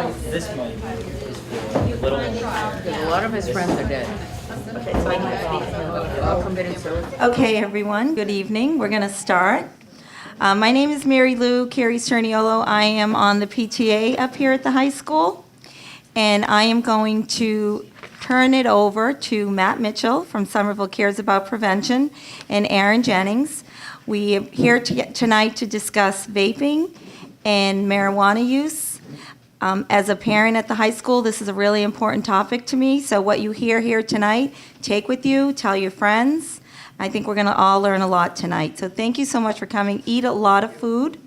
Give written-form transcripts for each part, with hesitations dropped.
This mic is for little ones. A lot of his friends are dead. All committed suicide. Okay, everyone, good evening. We're going to start. My name is Mary Lou Carey-Cerniolo. I am on the PTA up here at the high school, and I am going to turn it over to Matt Mitchell from Somerville Cares About Prevention and Aaron Jennings. We are here tonight to discuss vaping and marijuana use. As a parent at the high school, this is a really important topic to me, so what you hear here tonight, take with you, tell your friends. I think we're going to all learn a lot tonight. So thank you so much for coming. Eat a lot of food.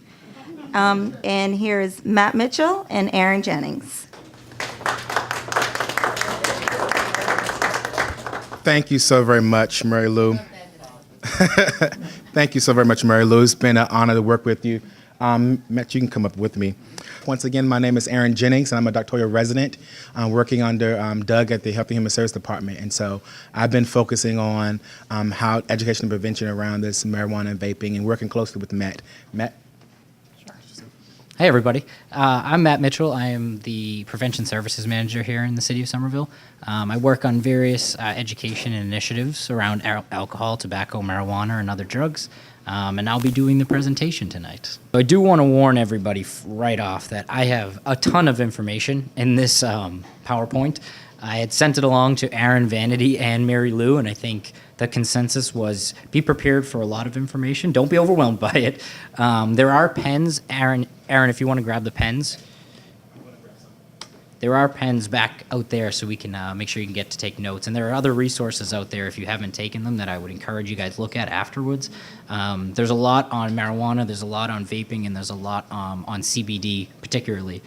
And here is Matt Mitchell and Aaron Jennings. Thank you so very much, Mary Lou. Thank you so very much, Mary Lou. It's been an honor to work with you. Matt, you can come up with me. Once again, my name is Aaron Jennings, and I'm a doctoral resident working under Doug at the Health and Human Services Department. And so I've been focusing on how education and prevention around this marijuana and vaping and working closely with Matt. Matt? Hey, everybody. I'm Matt Mitchell. I am the Prevention Services Manager here in the city of Somerville. I work on various education initiatives around alcohol, tobacco, marijuana, and other drugs. And I'll be doing the presentation tonight. I do want to warn everybody right off that I have a ton of information in this PowerPoint. I had sent it along to Aaron Vanity and Mary Lou, and I think the consensus was be prepared for a lot of information. Don't be overwhelmed by it. There are pens. Aaron, if you want to grab the pens. There are pens back out there so we can make sure you can get to take notes. And there are other resources out there if you haven't taken them that I would encourage you guys look at afterwards. There's a lot on marijuana, there's a lot on vaping, and there's a lot on CBD particularly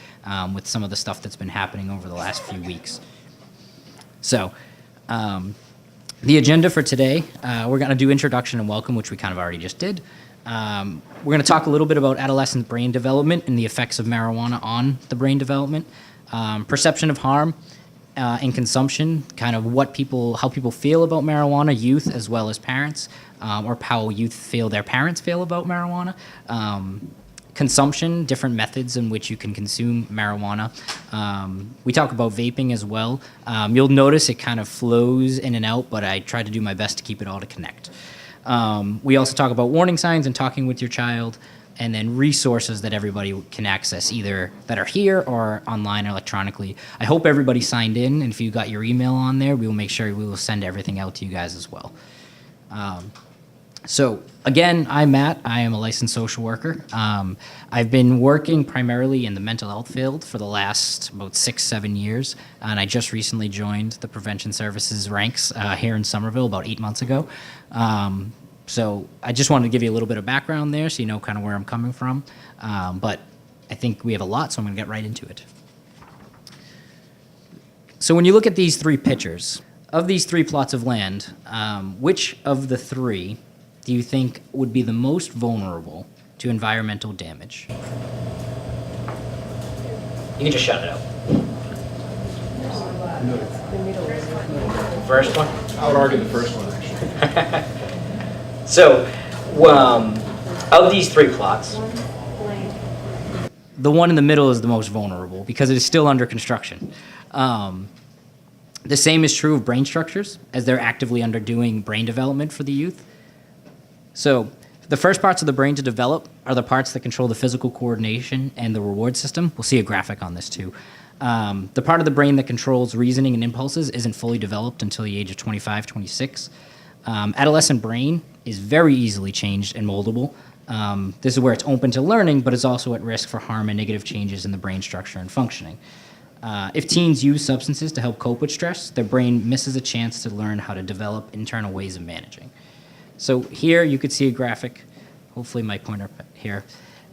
with some of the stuff that's been happening over the last few weeks. So the agenda for today, we're going to do introduction and welcome, which we kind of already just did. We're going to talk a little bit about adolescent brain development and the effects of marijuana on the brain development. Perception of harm and consumption, kind of how people feel about marijuana, youth as well as parents, or how youth feel their parents feel about marijuana. Consumption, different methods in which you can consume marijuana. We talk about vaping as well. You'll notice it kind of flows in and out, but I try to do my best to keep it all to connect. We also talk about warning signs and talking with your child, and then resources that everybody can access, either that are here or online or electronically. I hope everybody signed in, and if you got your email on there, we will make sure we will send everything out to you guys as well. So again, I'm Matt. I am a licensed social worker. I've been working primarily in the mental health field for the last about 6-7 years, and I just recently joined the Prevention Services ranks here in Somerville about 8 months ago. So I just wanted to give you a little bit of background there so you know kind of where I'm coming from. But I think we have a lot, so I'm going to get right into it. So when you look at these three pictures, of these three plots of land, which of the three do you think would be the most vulnerable to environmental damage? You can just shout it out. First one? I would argue the first one, actually. So, of these three plots, the one in the middle is the most vulnerable because it is still under construction. The same is true of brain structures as they're actively undergoing brain development for the youth. So, the first parts of the brain to develop are the parts that control the physical coordination and the reward system. We'll see a graphic on this too. The part of the brain that controls reasoning and impulses isn't fully developed until the age of 25, 26. Adolescent brain is very easily changed and moldable. This is where it's open to learning, but is also at risk for harm and negative changes in the brain structure and functioning. If teens use substances to help cope with stress, their brain misses a chance to learn how to develop internal ways of managing. So here you could see a graphic, hopefully my pointer here.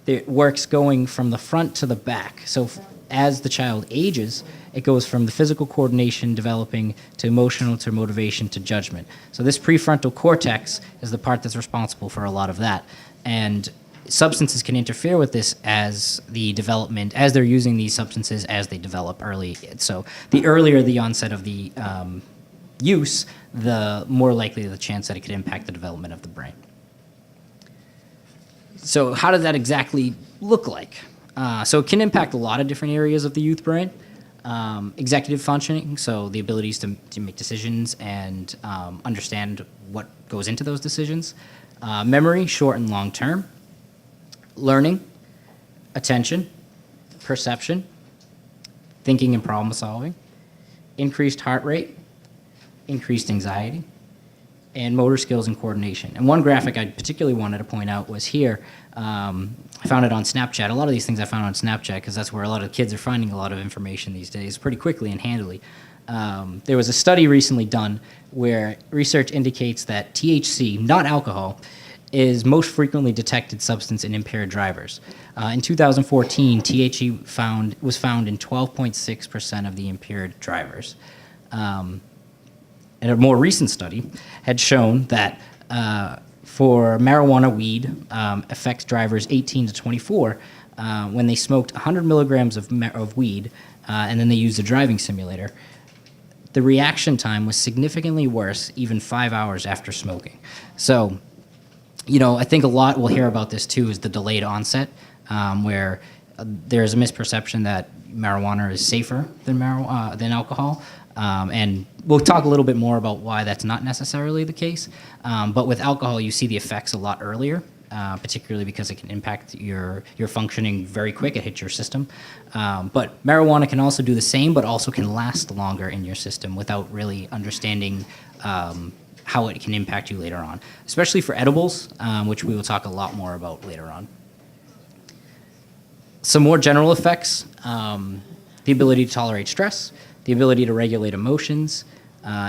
It works going from the front to the back. So as the child ages, it goes from the physical coordination developing to emotional to motivation to judgment. So this prefrontal cortex is the part that's responsible for a lot of that. And substances can interfere with this as they're using these substances as they develop early. So the earlier the onset of the use, the more likely the chance that it could impact the development of the brain. So how does that exactly look like? So it can impact a lot of different areas of the youth brain. Executive functioning, so the abilities to make decisions and understand what goes into those decisions. Memory, short and long term. Learning, attention, perception, thinking and problem solving, increased heart rate, increased anxiety, and motor skills and coordination. And one graphic I particularly wanted to point out was here. I found it on Snapchat. A lot of these things I found on Snapchat because that's where a lot of kids are finding a lot of information these days pretty quickly and handily. There was a study recently done where research indicates that THC, not alcohol, is most frequently detected substance in impaired drivers. In 2014, THC was found in 12.6% of the impaired drivers. And a more recent study had shown that for marijuana weed affects drivers 18 to 24 when they smoked 100 milligrams of weed and then they used a driving simulator. The reaction time was significantly worse, even 5 hours after smoking. So, I think a lot we'll hear about this too is the delayed onset, where there's a misperception that marijuana is safer than alcohol. And we'll talk a little bit more about why that's not necessarily the case. But with alcohol, you see the effects a lot earlier, particularly because it can impact your functioning very quick. It hits your system. But marijuana can also do the same, but also can last longer in your system without really understanding how it can impact you later on, especially for edibles, which we will talk a lot more about later on. Some more general effects, the ability to tolerate stress, the ability to regulate emotions,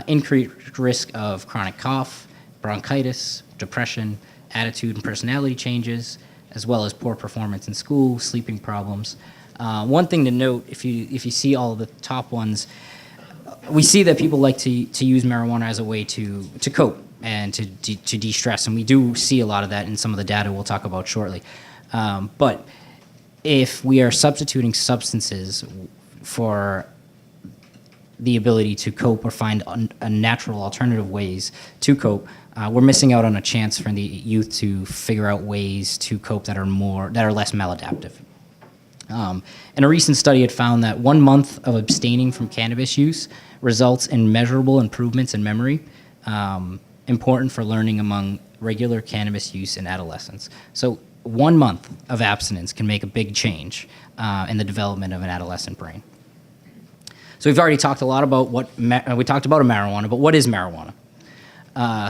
increased risk of chronic cough, bronchitis, depression, attitude and personality changes, as well as poor performance in school, sleeping problems. One thing to note, if you see all of the top ones, we see that people like to use marijuana as a way to cope and to de-stress, and we do see a lot of that in some of the data we'll talk about shortly. But if we are substituting substances for the ability to cope or find a natural alternative ways to cope, we're missing out on a chance for the youth to figure out ways to cope that are less maladaptive. And a recent study had found that 1 month of abstaining from cannabis use results in measurable improvements in memory, important for learning among regular cannabis use in adolescents. So 1 month of abstinence can make a big change in the development of an adolescent brain. So we've already talked a lot about we talked about marijuana, but what is marijuana?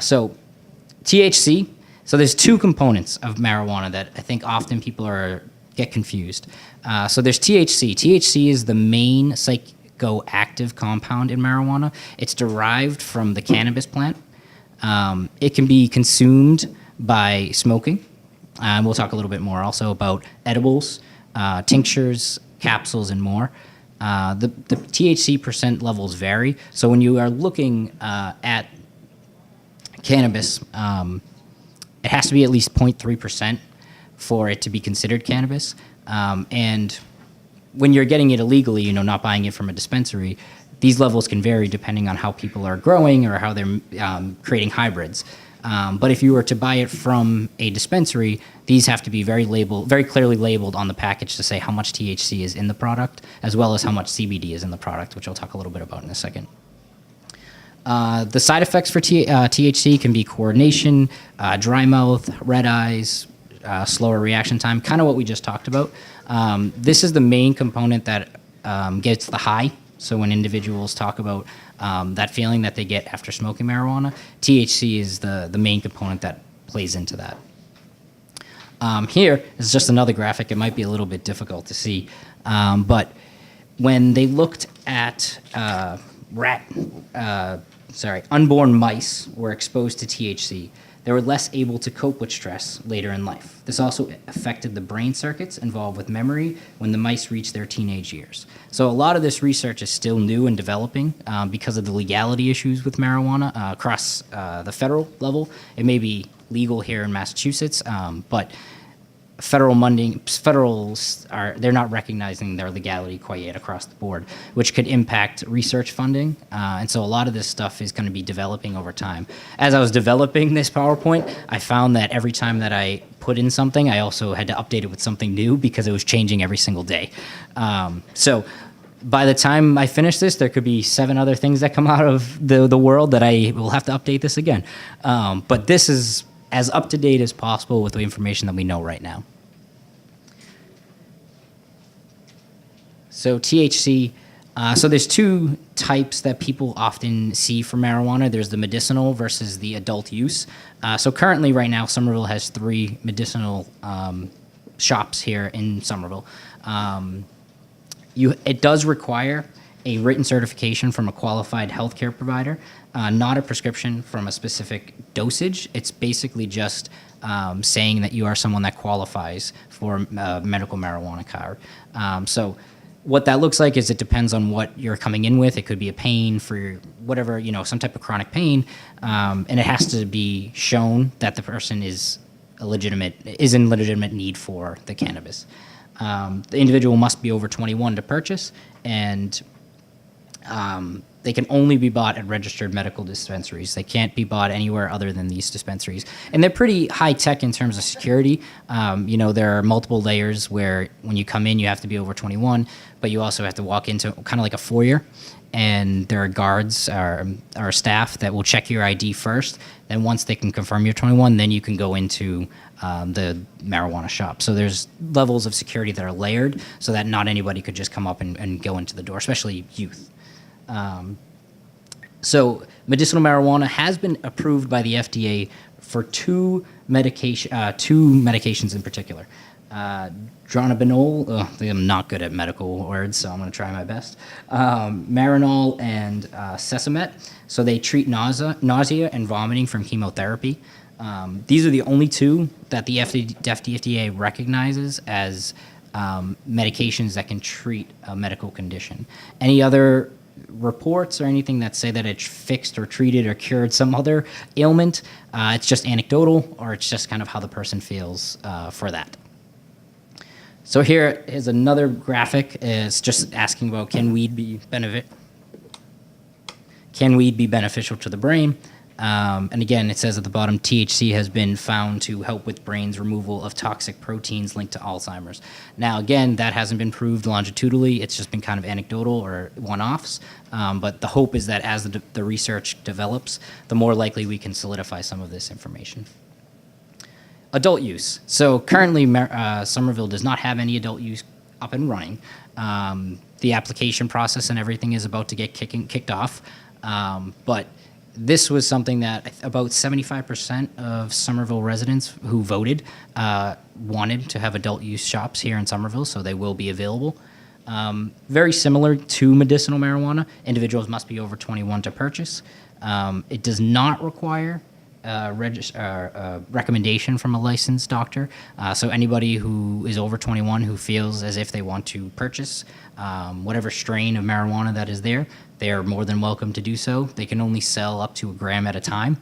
So THC, so there's two components of marijuana that I think often people get confused. So there's THC. THC is the main psychoactive compound in marijuana. It's derived from the cannabis plant. It can be consumed by smoking. And we'll talk a little bit more also about edibles, tinctures, capsules, and more. The THC percent levels vary. So when you are looking at cannabis, it has to be at least 0.3% for it to be considered cannabis. And when you're getting it illegally, not buying it from a dispensary, these levels can vary depending on how people are growing or how they're creating hybrids. But if you were to buy it from a dispensary, these have to be very clearly labeled on the package to say how much THC is in the product, as well as how much CBD is in the product, which I'll talk a little bit about in a second. The side effects for THC can be coordination, dry mouth, red eyes, slower reaction time, kind of what we just talked about. This is the main component that gets the high. So when individuals talk about that feeling that they get after smoking marijuana, THC is the main component that plays into that. Here is just another graphic. It might be a little bit difficult to see, but when they looked at unborn mice were exposed to THC, they were less able to cope with stress later in life. This also affected the brain circuits involved with memory when the mice reached their teenage years. So a lot of this research is still new and developing because of the legality issues with marijuana across the federal level. It may be legal here in Massachusetts, but they're not recognizing their legality quite yet across the board, which could impact research funding. And so a lot of this stuff is going to be developing over time. As I was developing this PowerPoint, I found that every time that I put in something, I also had to update it with something new because it was changing every single day. So by the time I finish this, there could be 7 other things that come out of the world that I will have to update this again. But this is as up-to-date as possible with the information that we know right now. So THC, so there's 2 types that people often see for marijuana. There's the medicinal versus the adult use. So currently right now, Somerville has 3 medicinal shops here in Somerville. It does require a written certification from a qualified healthcare provider, not a prescription from a specific dosage. It's basically just saying that you are someone that qualifies for a medical marijuana card. So what that looks like is it depends on what you're coming in with. It could be a pain for whatever, some type of chronic pain, and it has to be shown that the person is in legitimate need for the cannabis. The individual must be over 21 to purchase, and they can only be bought at registered medical dispensaries. They can't be bought anywhere other than these dispensaries. And they're pretty high tech in terms of security. There are multiple layers where when you come in, you have to be over 21, but you also have to walk into kind of like a foyer. And there are guards or staff that will check your ID first. Then once they can confirm you're 21, then you can go into the marijuana shop. So there's levels of security that are layered so that not anybody could just come up and go into the door, especially youth. So medicinal marijuana has been approved by the FDA for 2 medications in particular. Dronabinol, I'm not good at medical words, so I'm going to try my best. Marinol and Sesamet. So they treat nausea and vomiting from chemotherapy. These are the only 2 that the FDA recognizes as medications that can treat a medical condition. Any other reports or anything that say that it's fixed or treated or cured some other ailment, it's just anecdotal, or it's just kind of how the person feels for that. So here is another graphic. It's just asking about can weed be beneficial to the brain? And again, it says at the bottom, THC has been found to help with brain's removal of toxic proteins linked to Alzheimer's. Now, again, that hasn't been proved longitudinally. It's just been kind of anecdotal or one-offs. But the hope is that as the research develops, the more likely we can solidify some of this information. Adult use. So currently, Somerville does not have any adult use up and running. The application process and everything is about to get kicked off. But this was something that about 75% of Somerville residents who voted wanted to have adult use shops here in Somerville, so they will be available. Very similar to medicinal marijuana, individuals must be over 21 to purchase. It does not require recommendation from a licensed doctor. So anybody who is over 21 who feels as if they want to purchase whatever strain of marijuana that is there, they are more than welcome to do so. They can only sell up to 1 gram at a time,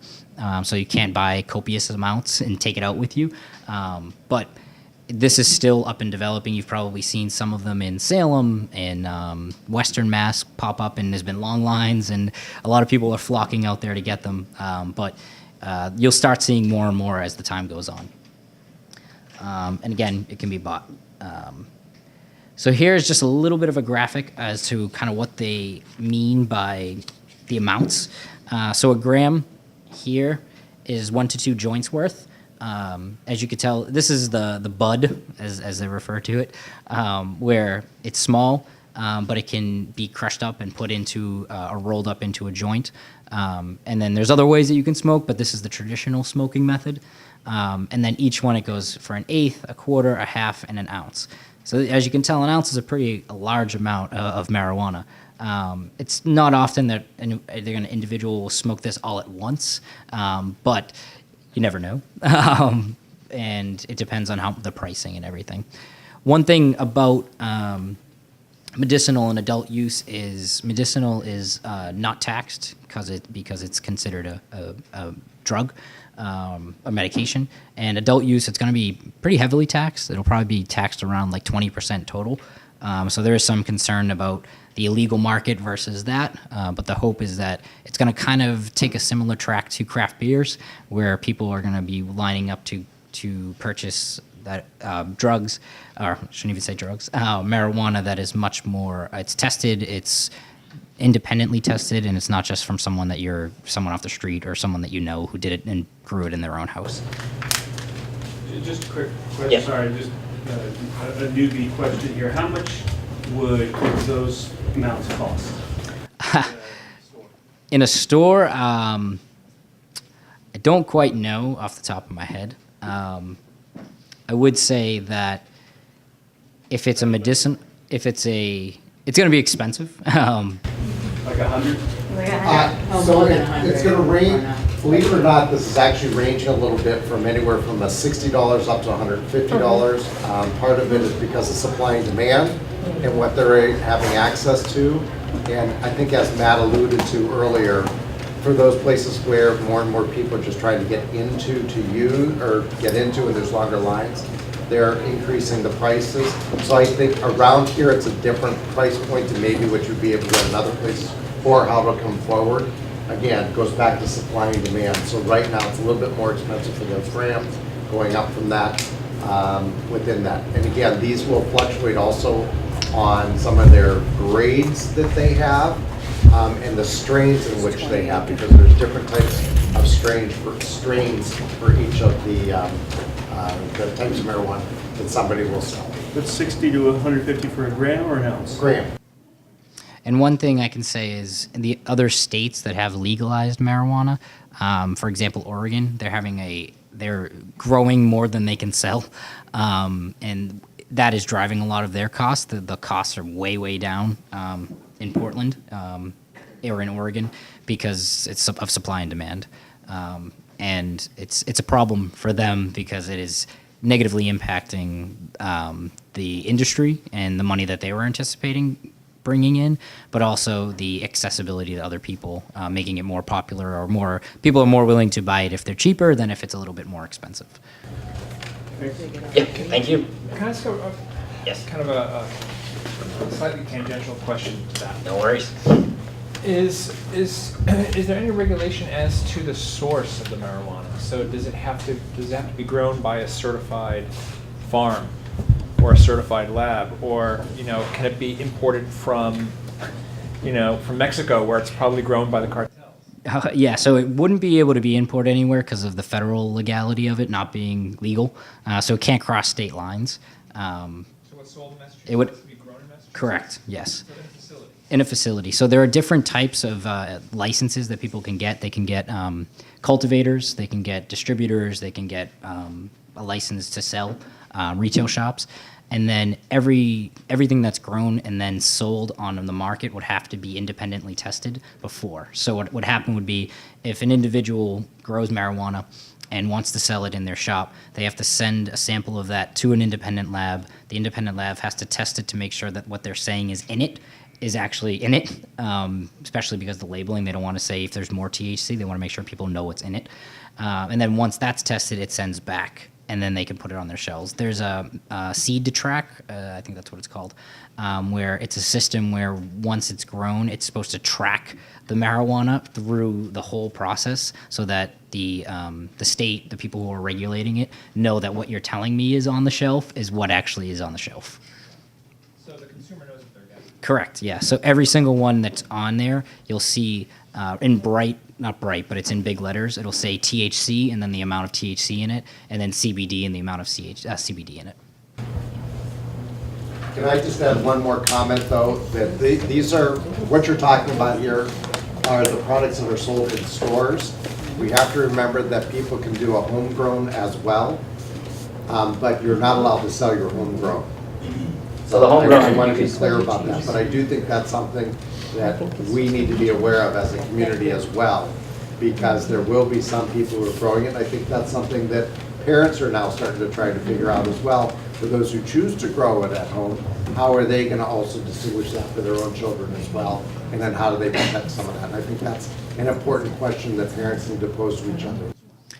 so you can't buy copious amounts and take it out with you. But this is still up and developing. You've probably seen some of them in Salem and Western Mass pop up, and there's been long lines, and a lot of people are flocking out there to get them. But you'll start seeing more and more as the time goes on. And again, it can be bought. So here's just a little bit of a graphic as to kind of what they mean by the amounts. So 1 gram here is 1 to 2 joints worth. As you can tell, this is the bud, as they refer to it, where it's small, but it can be crushed up and put into or rolled up into a joint. And then there's other ways that you can smoke, but this is the traditional smoking method. And then each one, it goes for 1/8, 1/4, 1/2, and 1 ounce. So as you can tell, 1 ounce is a large amount of marijuana. It's not often that an individual will smoke this all at once, but you never know. And it depends on the pricing and everything. One thing about medicinal and adult use is not taxed because it's considered a drug, a medication, and adult use it's going to be pretty heavily taxed. It'll probably be taxed around like 20% total. So there is some concern about the illegal market versus that, but the hope is that it's going to kind of take a similar track to craft beers, where people are going to be lining up to purchase that drugs, or shouldn't even say drugs, marijuana that is much more, it's tested, it's independently tested, and it's not just from someone off the street or someone that you know who did it and grew it in their own house. Just a quick question, Yeah. sorry, just a newbie question here. How much would those amounts cost? In a store, I don't quite know off the top of my head. I would say that if it's a medicine, it's going to be expensive. Like 100? So it's going to range, believe it or not, this is actually ranging a little bit from anywhere from $60 up to $150. Part of it is because of supply and demand and what they're having access to. And I think as Matt alluded to earlier, for those places where more and more people are just trying to get into and there's longer lines, they're increasing the prices. So I think around here it's a different price point to maybe what you'd be able to get in other places or how it'll come forward. Again, it goes back to supply and demand. So right now it's a little bit more expensive for those grams, going up from that within that. And again, these will fluctuate also on some of their grades that they have and the strains in which they have, because there's different types of strains for each of the types of marijuana that somebody will sell. That's 60 to 150 for a gram or an ounce? Gram. And one thing I can say is in the other states that have legalized marijuana, for example, Oregon, they're growing more than they can sell, and that is driving a lot of their costs. The costs are way down in Portland or in Oregon because it's of supply and demand, and it's a problem for them because it is negatively impacting the industry and the money that they were anticipating bringing in, but also the accessibility to other people, making it more popular, or more people are more willing to buy it if they're cheaper than if it's a little bit more expensive. Yeah, thank you. Can I ask Yes. kind of a slightly tangential question to that? No worries. Is there any regulation as to the source of the marijuana? So does it have to be grown by a certified farm or a certified lab, or can it be imported from Mexico where it's probably grown by the cartels? Yeah, so it wouldn't be able to be imported anywhere because of the federal legality of it not being legal. So it can't cross state lines. So what's sold in Massachusetts It would- has to be grown in Massachusetts? Correct, yes. So in a facility. In a facility. So there are different types of licenses that people can get. They can get cultivators, they can get distributors, they can get a license to sell, retail shops. And then everything that's grown and then sold on the market would have to be independently tested before. So what would happen would be if an individual grows marijuana and wants to sell it in their shop, they have to send a sample of that to an independent lab. The independent lab has to test it to make sure that what they're saying is in it is actually in it, especially because the labeling, they don't want to say if there's more THC, they want to make sure people know what's in it. And then once that's tested, it sends back, and then they can put it on their shelves. There's a seed to track, I think that's what it's called, where it's a system where once it's grown, it's supposed to track the marijuana through the whole process so that the state, the people who are regulating it, know that what you're telling me is on the shelf is what actually is on the shelf. So the consumer knows what they're getting. Correct, yeah. So every single one that's on there, you'll see in bright, not bright, but it's in big letters. It'll say THC and then the amount of THC in it, and then CBD and the amount of CBD in it. Can I just add one more comment, though? That these are, what you're talking about here are the products that are sold in stores. We have to remember that people can do a homegrown as well, but you're not allowed to sell your homegrown. So the homegrown, I want to be clear about that, but I do think that's something that we need to be aware of as a community as well, because there will be some people who are growing it. I think that's something that parents are now starting to try to figure out as well, For those who choose to grow it at home, how are they going to also distinguish that for their own children as well? And then how do they protect some of that? And I think that's an important question that parents need to pose to each other.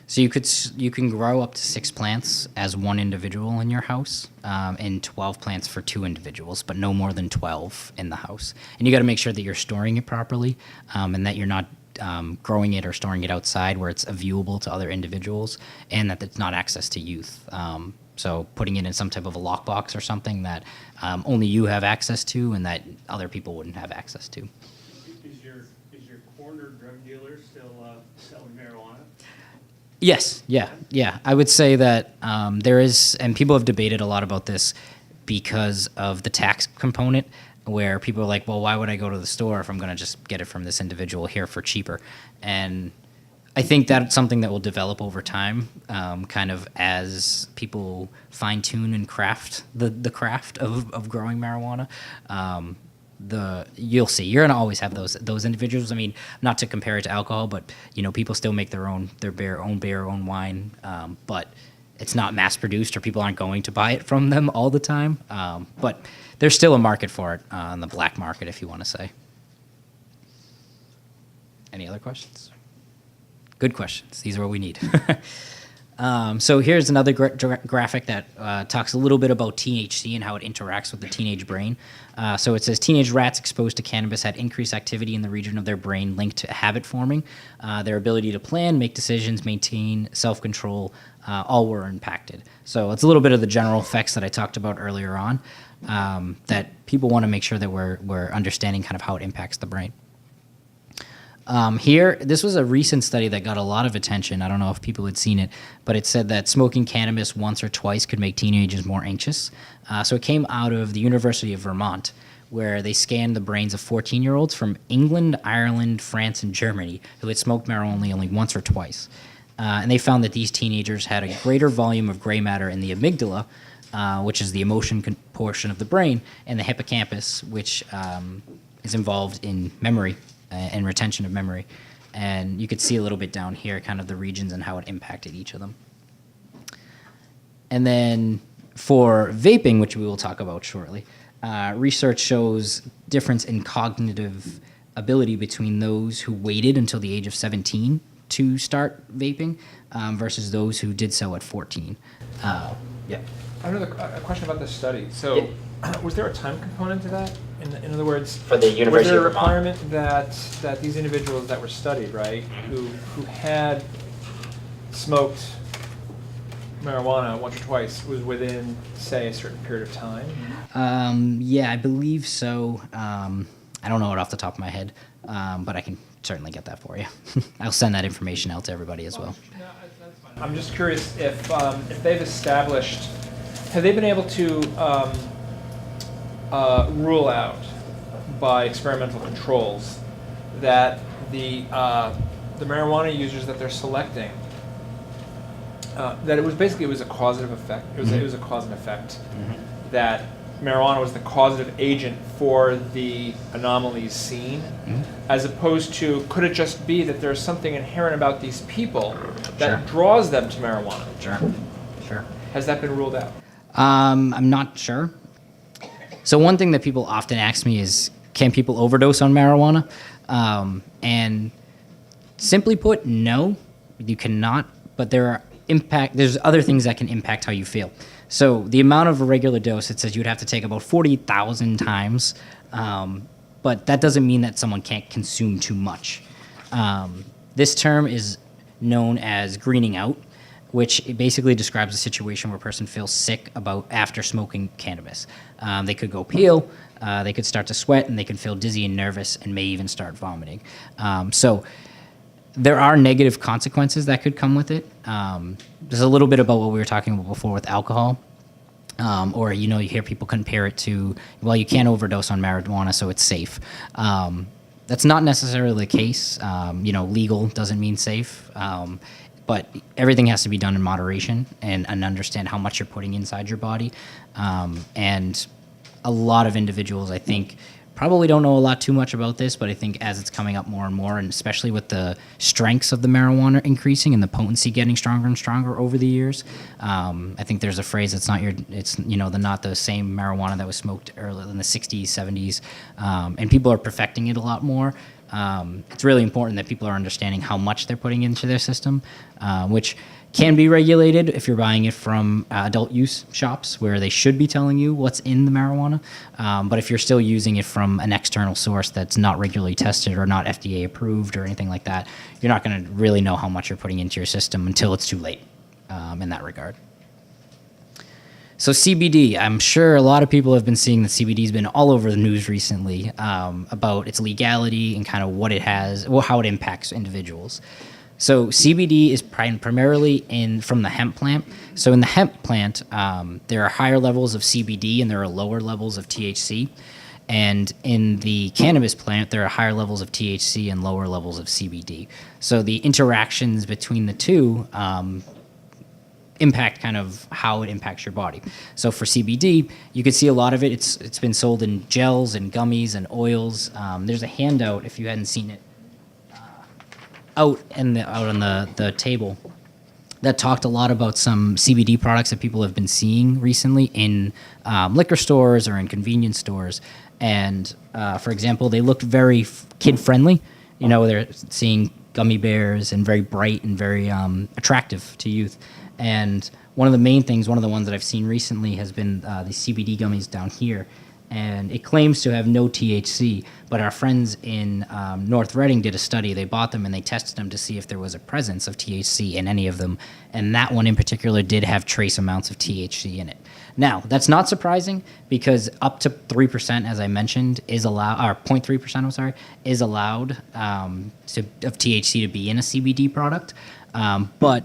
So you can grow up to 6 plants as one individual in your house, and 12 plants for 2 individuals, but no more than 12 in the house. And you got to make sure that you're storing it properly, and that you're not growing it or storing it outside where it's viewable to other individuals, and that it's not access to youth. So putting it in some type of a lockbox or something that only you have access to, and that other people wouldn't have access to. Is your corner drug dealer still selling marijuana? Yes, yeah. I would say that there is, and people have debated a lot about this because of the tax component, where people are like, well, why would I go to the store if I'm going to just get it from this individual here for cheaper? And I think that's something that will develop over time, kind of as people fine-tune and craft the craft of growing marijuana. You'll see, you're gonna always have those individuals. I mean, not to compare it to alcohol, but people still make their own beer, own wine, but it's not mass produced, or people aren't going to buy it from them all the time. But there's still a market for it on the black market, if you want to say. Any other questions? Good questions. These are what we need. So here's another graphic that talks a little bit about THC and how it interacts with the teenage brain. So it says teenage rats exposed to cannabis had increased activity in the region of their brain linked to habit forming. Their ability to plan, make decisions, maintain self-control, all were impacted. So it's a little bit of the general effects that I talked about earlier on, that people want to make sure that we're understanding kind of how it impacts the brain. Here, this was a recent study that got a lot of attention. I don't know if people had seen it, but it said that smoking cannabis once or twice could make teenagers more anxious. So it came out of the University of Vermont, where they scanned the brains of 14-year-olds from England, Ireland, France, and Germany who had smoked marijuana only once or twice. And they found that these teenagers had a greater volume of gray matter in the amygdala, which is the emotion portion of the brain, and the hippocampus, which is involved in memory and retention of memory. And you could see a little bit down here kind of the regions and how it impacted each of them. And then for vaping, which we will talk about shortly, research shows difference in cognitive ability between those who waited until the age of 17 to start vaping versus those who did so at 14. I have a question about this study. So, was there a time component to that? In other words, For the University was there a of Vermont. requirement that these individuals that were studied, right, who had smoked marijuana once or twice, was within, say, a certain period of time? Yeah, I believe so. I don't know it off the top of my head, but I can certainly get that for you. I'll send that information out to everybody as well. No, that's fine. I'm just curious if they've established, have they been able to rule out by experimental controls that the marijuana users that they're selecting, that it was a causative effect. It was a cause and effect. That marijuana was the causative agent for the anomalies seen, as opposed to, could it just be that there's something inherent about these people that Sure. draws them to marijuana? Sure. Has that been ruled out? I'm not sure. So one thing that people often ask me is, can people overdose on marijuana? And simply put, no, you cannot. But there's other things that can impact how you feel. So the amount of a regular dose, it says you'd have to take about 40,000 times. But that doesn't mean that someone can't consume too much. This term is known as greening out, which basically describes a situation where a person feels sick after smoking cannabis. They could go pale, they could start to sweat, and they could feel dizzy and nervous, and may even start vomiting. So there are negative consequences that could come with it. There's a little bit about what we were talking about before with alcohol. Or, you hear people compare it to, well, you can't overdose on marijuana, so it's safe. That's not necessarily the case. Legal doesn't mean safe. But everything has to be done in moderation and understand how much you're putting inside your body. And a lot of individuals, I think, probably don't know a lot too much about this, but I think as it's coming up more and more, and especially with the strengths of the marijuana increasing and the potency getting stronger and stronger over the years, I think there's a phrase, it's not the same marijuana that was smoked earlier in the 60s, 70s, and people are perfecting it a lot more. It's really important that people are understanding how much they're putting into their system, which can be regulated if you're buying it from adult use shops where they should be telling you what's in the marijuana. But if you're still using it from an external source that's not regularly tested or not FDA approved or anything like that, you're not going to really know how much you're putting into your system until it's too late in that regard. So CBD, I'm sure a lot of people have been seeing that CBD has been all over the news recently about its legality and kind of what it has, how it impacts individuals. So CBD is primarily from the hemp plant. So in the hemp plant, there are higher levels of CBD and there are lower levels of THC. And in the cannabis plant, there are higher levels of THC and lower levels of CBD. So the interactions between the two impact kind of how it impacts your body. So for CBD, you can see a lot of it. It's been sold in gels and gummies and oils. There's a handout, if you hadn't seen it, out on the table that talked a lot about some CBD products that people have been seeing recently in liquor stores or in convenience stores. And for example, they looked very kid-friendly. They're seeing gummy bears and very bright and very attractive to youth. And one of the ones that I've seen recently has been the CBD gummies down here. And it claims to have no THC, but our friends in North Reading did a study. They bought them and they tested them to see if there was a presence of THC in any of them, and that one in particular did have trace amounts of THC in it. Now, that's not surprising because up to 3%, as I mentioned, is allowed, or 0.3%, I'm sorry, is allowed of THC to be in a CBD product, but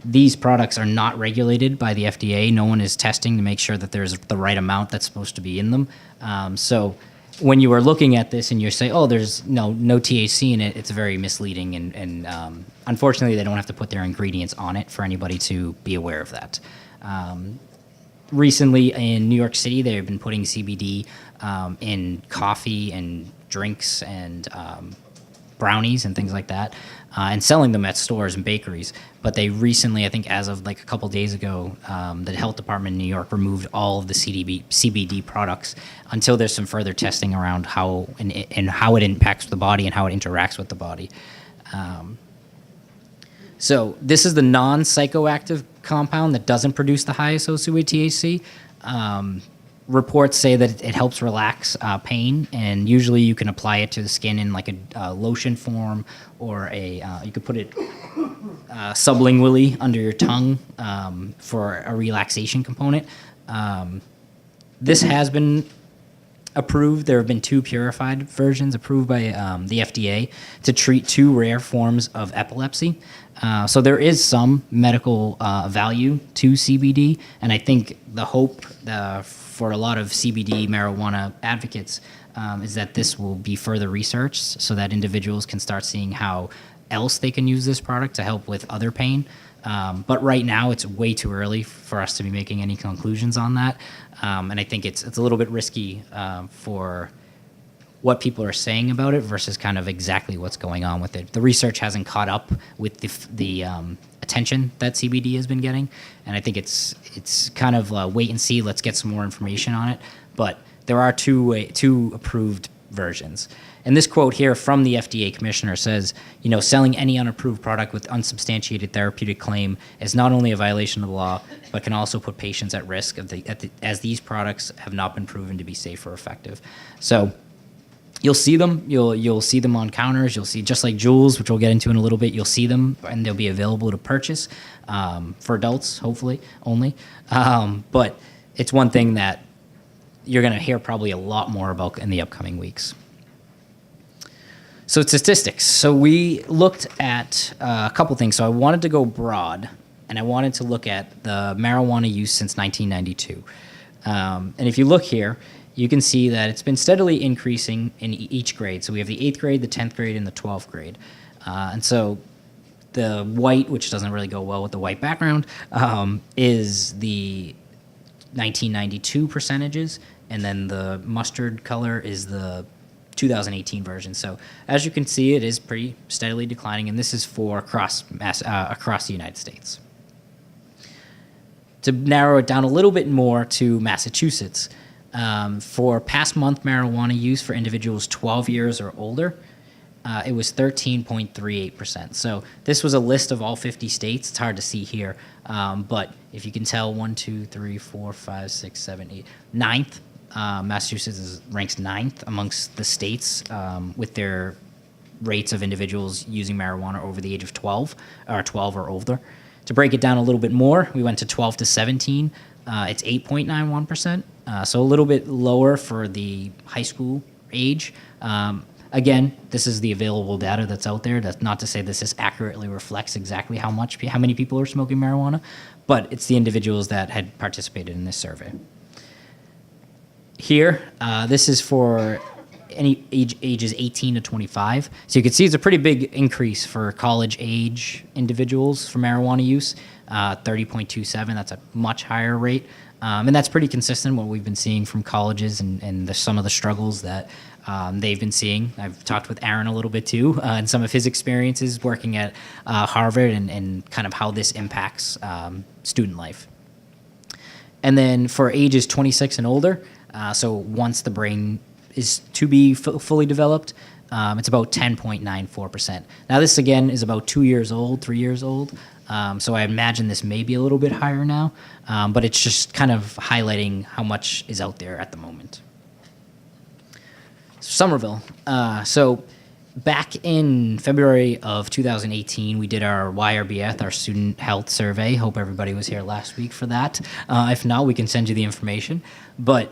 these products are not regulated by the FDA. No one is testing to make sure that there's the right amount that's supposed to be in them. So when you are looking at this and you say, oh, there's no THC in it, it's very misleading. And unfortunately, they don't have to put their ingredients on it for anybody to be aware of that. Recently in New York City, they've been putting CBD in coffee and drinks and brownies and things like that, and selling them at stores and bakeries. But they recently, I think as of like a couple days ago, the health department in New York removed all of the CBD products until there's some further testing around how it impacts the body and how it interacts with the body. So this is the non-psychoactive compound that doesn't produce the high associated with THC. Reports say that it helps relax pain, and usually you can apply it to the skin in like a lotion form, or you could put it sublingually under your tongue for a relaxation component. This has been approved. There have been 2 purified versions approved by the FDA to treat 2 rare forms of epilepsy. So there is some medical value to CBD, and I think the hope for a lot of CBD marijuana advocates is that this will be further researched so that individuals can start seeing how else they can use this product to help with other pain. But right now, it's way too early for us to be making any conclusions on that. And I think it's a little bit risky for what people are saying about it versus kind of exactly what's going on with it. The research hasn't caught up with the attention that CBD has been getting, and I think it's kind of wait and see. Let's get some more information on it. But there are 2 approved versions. And this quote here from the FDA commissioner says, selling any unapproved product with unsubstantiated therapeutic claim is not only a violation of the law, but can also put patients at risk as these products have not been proven to be safe or effective. So you'll see them. You'll see them on counters. You'll see, just like JUULs, which we'll get into in a little bit, you'll see them, and they'll be available to purchase for adults, hopefully, only. But it's one thing that you're going to hear probably a lot more about in the upcoming weeks. So statistics. So we looked at a couple things. So I wanted to go broad, and I wanted to look at the marijuana use since 1992. And if you look here, you can see that it's been steadily increasing in each grade. So we have the 8th grade, the 10th grade, and the 12th grade. And so the white, which doesn't really go well with the white background, is the 1992 percentages, and then the mustard color is the 2018 version. So as you can see, it is pretty steadily declining, and this is for across the United States. To narrow it down a little bit more to Massachusetts, for past month marijuana use for individuals 12 years or older, it was 13.38%. So this was a list of all 50 states. It's hard to see here, but if you can tell, 1, 2, 3, 4, 5, 6, 7, 8, ninth. Massachusetts ranks ninth amongst the states with their rates of individuals using marijuana over the age of 12 or older. To break it down a little bit more, we went to 12 to 17. It's 8.91%, so a little bit lower for the high school age. Again, this is the available data that's out there. That's not to say this accurately reflects exactly how many people are smoking marijuana, but it's the individuals that had participated in this survey. Here, this is for any ages 18 to 25. So you can see it's a pretty big increase for college age individuals for marijuana use, 30.27. That's a much higher rate. And that's pretty consistent what we've been seeing from colleges and some of the struggles that they've been seeing. I've talked with Aaron a little bit too, and some of his experiences working at Harvard and kind of how this impacts student life. And then for ages 26 and older, so once the brain is to be fully developed, it's about 10.94%. Now this again is about 2 years old, 3 years old. So I imagine this may be a little bit higher now, but it's just kind of highlighting how much is out there at the moment. Somerville. So back in February of 2018, we did our YRBF, our student health survey. Hope everybody was here last week for that. If not, we can send you the information. But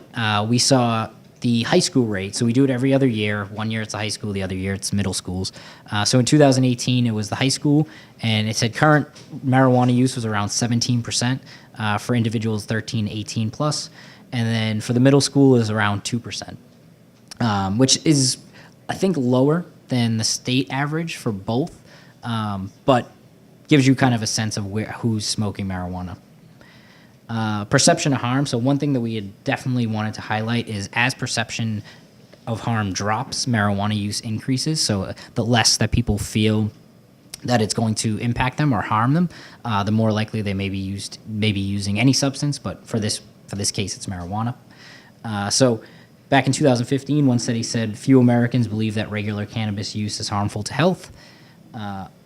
we saw the high school rate. So we do it every other year. 1 year it's the high school, the other year it's middle schools. So in 2018, it was the high school, and it said current marijuana use was around 17% for individuals 13, 18 plus. And then for the middle school is around 2%, which is, I think, lower than the state average for both, but gives you kind of a sense of who's smoking marijuana. Perception of harm. So one thing that we had definitely wanted to highlight is as perception of harm drops, marijuana use increases. So the less that people feel that it's going to impact them or harm them, the more likely they may be using any substance. But for this case, it's marijuana. So back in 2015, one study said few Americans believe that regular cannabis use is harmful to health.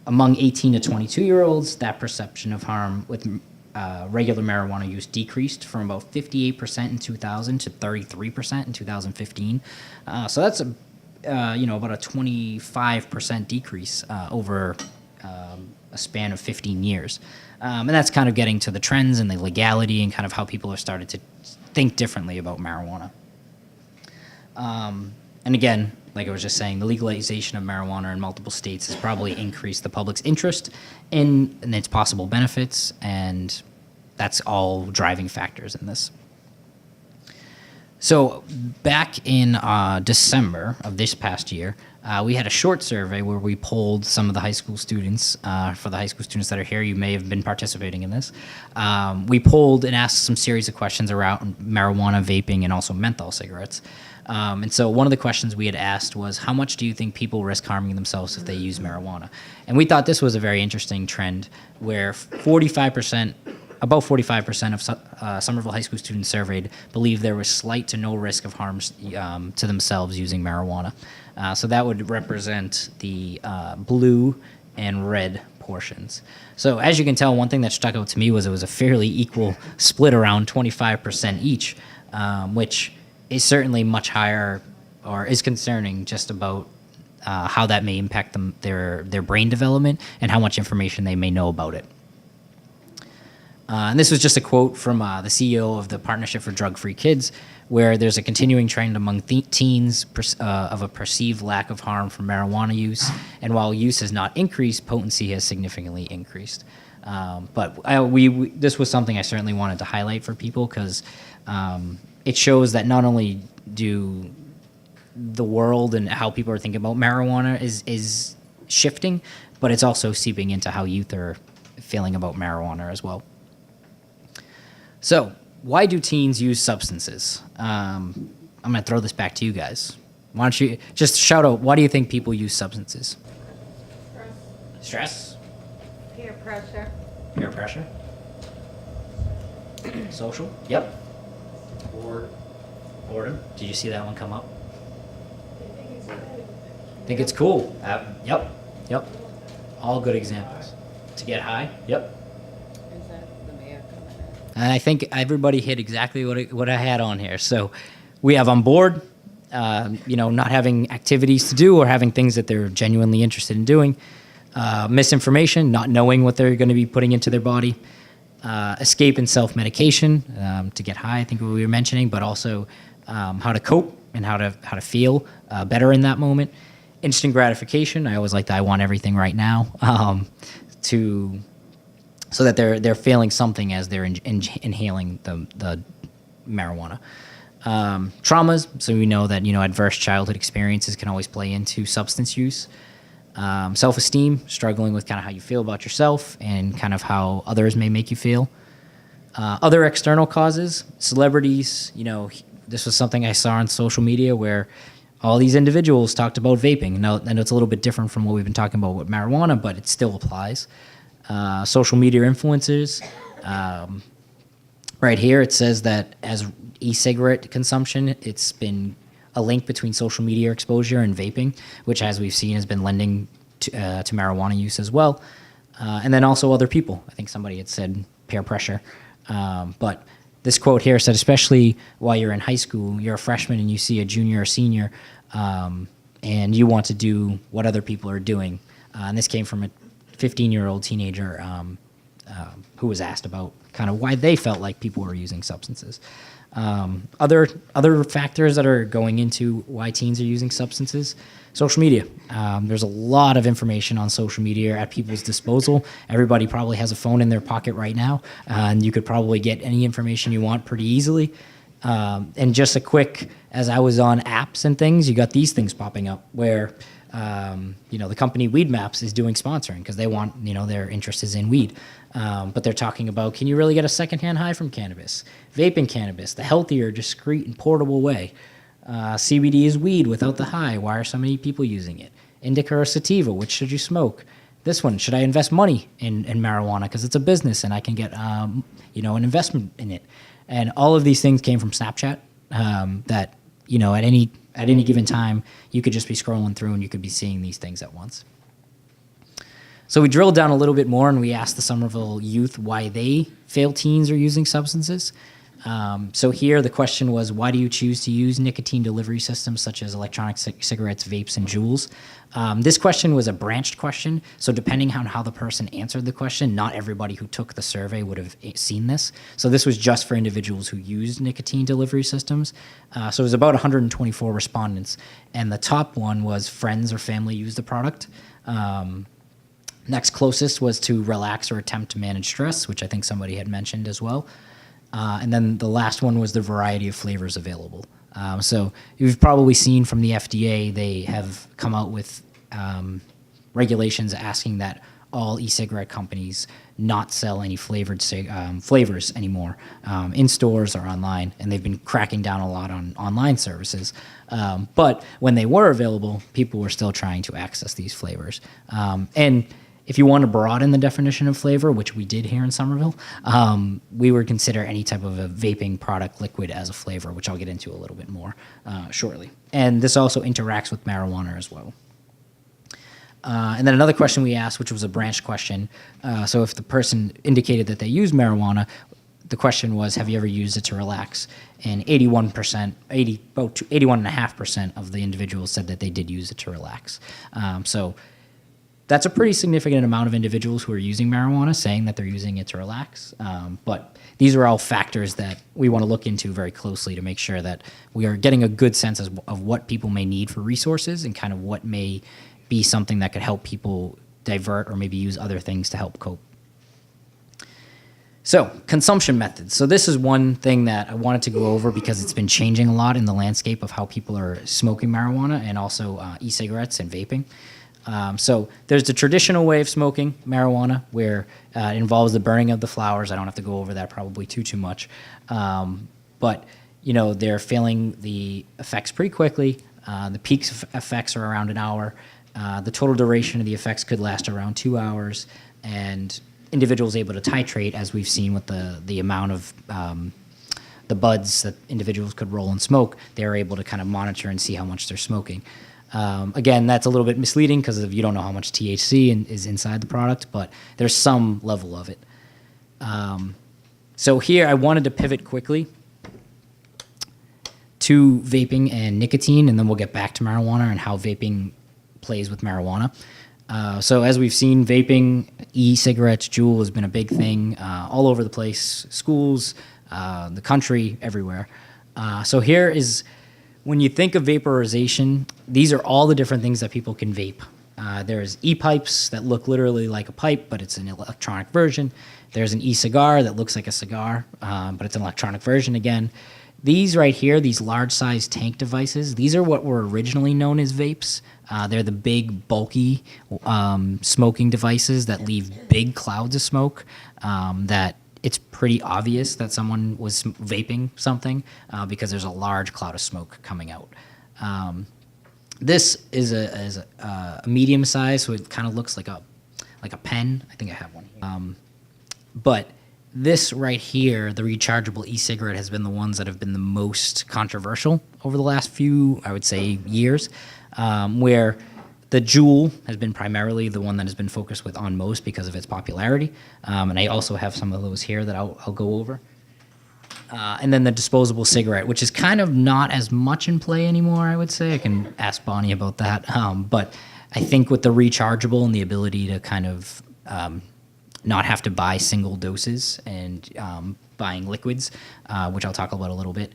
Among 18 to 22-year-olds, that perception of harm with regular marijuana use decreased from about 58% in 2000 to 33% in 2015. So that's about a 25% decrease over a span of 15 years. And that's kind of getting to the trends and the legality and kind of how people have started to think differently about marijuana. And again, like I was just saying, the legalization of marijuana in multiple states has probably increased the public's interest in its possible benefits, and that's all driving factors in this. So back in December of this past year, we had a short survey where we polled some of the high school students. For the high school students that are here, you may have been participating in this. We polled and asked some series of questions around marijuana, vaping, and also menthol cigarettes. And so one of the questions we had asked was, how much do you think people risk harming themselves if they use marijuana? And we thought this was a very interesting trend where about 45% of Somerville high school students surveyed believe there was slight to no risk of harm to themselves using marijuana. So that would represent the blue and red portions. So as you can tell, one thing that stuck out to me was it was a fairly equal split, around 25% each, which is certainly much higher, or is concerning just about how that may impact their brain development and how much information they may know about it. And this was just a quote from the CEO of the Partnership for Drug-Free Kids, where there's a continuing trend among teens of a perceived lack of harm from marijuana use, and while use has not increased, potency has significantly increased. But this was something I certainly wanted to highlight for people, because it shows that not only do the world and how people are thinking about marijuana is shifting, but it's also seeping into how youth are feeling about marijuana as well. So why do teens use substances? I'm going to throw this back to you guys. Why don't you just shout out, why do you think people use substances? Stress? Peer pressure. Peer pressure? Social? Yep. Boredom. Did you see that one come up? Think it's cool. Yep. All good examples. To get high? Yep. Is that the mayor coming in? And I think everybody hit exactly what I had on here. So we have on board, not having activities to do or having things that they're genuinely interested in doing. Misinformation, not knowing what they're going to be putting into their body. Escape and self-medication to get high, I think we were mentioning, but also how to cope and how to feel better in that moment. Instant gratification, I always like that I want everything right now, so that they're feeling something as they're inhaling the marijuana. Traumas, so we know that adverse childhood experiences can always play into substance use. Self-esteem, struggling with kind of how you feel about yourself and kind of how others may make you feel. Other external causes, celebrities, this was something I saw on social media where all these individuals talked about vaping. Now, I know it's a little bit different from what we've been talking about with marijuana, but it still applies. Social media influencers. Right here, it says that as e-cigarette consumption, it's been a link between social media exposure and vaping, which, as we've seen, has been lending to marijuana use as well. And then also other people. I think somebody had said peer pressure. But this quote here said, especially while you're in high school, you're a freshman and you see a junior or senior, and you want to do what other people are doing. And this came from a 15-year-old teenager who was asked about kind of why they felt like people were using substances. Other factors that are going into why teens are using substances, social media. There's a lot of information on social media at people's disposal. Everybody probably has a phone in their pocket right now, and you could probably get any information you want pretty easily. And just a quick, as I was on apps and things, you got these things popping up where, the company Weed Maps is doing sponsoring because they want, their interest is in weed. But they're talking about, can you really get a secondhand high from cannabis? Vaping cannabis, the healthier, discreet, and portable way. CBD is weed without the high. Why are so many people using it? Indica or sativa, which should you smoke? This one, should I invest money in marijuana because it's a business and I can get, an investment in it? And all of these things came from Snapchat that, at any given time, you could just be scrolling through and you could be seeing these things at once. So we drilled down a little bit more and we asked the Somerville youth why they feel teens are using substances. So here the question was, why do you choose to use nicotine delivery systems such as electronic cigarettes, vapes, and JUULs? This question was a branched question, so depending on how the person answered the question, not everybody who took the survey would have seen this. So this was just for individuals who used nicotine delivery systems. So it was about 124 respondents, and the top one was friends or family use the product. Next closest was to relax or attempt to manage stress, which I think somebody had mentioned as well. And then the last one was the variety of flavors available. So you've probably seen from the FDA, they have come out with regulations asking that all e-cigarette companies not sell any flavored flavors anymore in stores or online, and they've been cracking down a lot on online services. But when they were available, people were still trying to access these flavors. And if you want to broaden the definition of flavor, which we did here in Somerville, we would consider any type of a vaping product liquid as a flavor, which I'll get into a little bit more shortly. And this also interacts with marijuana as well. And then another question we asked, which was a branched question. So if the person indicated that they use marijuana, the question was, have you ever used it to relax? And 81.5% of the individuals said that they did use it to relax. So that's a pretty significant amount of individuals who are using marijuana saying that they're using it to relax. But these are all factors that we want to look into very closely to make sure that we are getting a good sense of what people may need for resources and kind of what may be something that could help people divert or maybe use other things to help cope. So, consumption methods. So this is one thing that I wanted to go over because it's been changing a lot in the landscape of how people are smoking marijuana and also e-cigarettes and vaping. So there's the traditional way of smoking marijuana, where it involves the burning of the flowers. I don't have to go over that probably too much. But, they're feeling the effects pretty quickly. The peak effects are around an hour. The total duration of the effects could last around 2 hours. And individuals able to titrate, as we've seen with the amount of the buds that individuals could roll and smoke, they're able to kind of monitor and see how much they're smoking. Again, that's a little bit misleading because you don't know how much THC is inside the product, but there's some level of it. So here I wanted to pivot quickly to vaping and nicotine, and then we'll get back to marijuana and how vaping plays with marijuana. So as we've seen, vaping, e-cigarettes, JUUL has been a big thing all over the place, schools, the country, everywhere. So here is, when you think of vaporization, these are all the different things that people can vape. There's e-pipes that look literally like a pipe, but it's an electronic version. There's an e-cigar that looks like a cigar, but it's an electronic version again. These right here, these large-sized tank devices, these are what were originally known as vapes. They're the big, bulky smoking devices that leave big clouds of smoke that it's pretty obvious that someone was vaping something because there's a large cloud of smoke coming out. This is a medium size, so it kind of looks like a pen. I think I have one. But this right here, the rechargeable e-cigarette, has been the ones that have been the most controversial over the last few, I would say, years, where the JUUL has been primarily the one that has been focused on most because of its popularity. And I also have some of those here that I'll go over. And then the disposable cigarette, which is kind of not as much in play anymore, I would say. I can ask Bonnie about that. But I think with the rechargeable and the ability to kind of not have to buy single doses and buying liquids, which I'll talk about a little bit.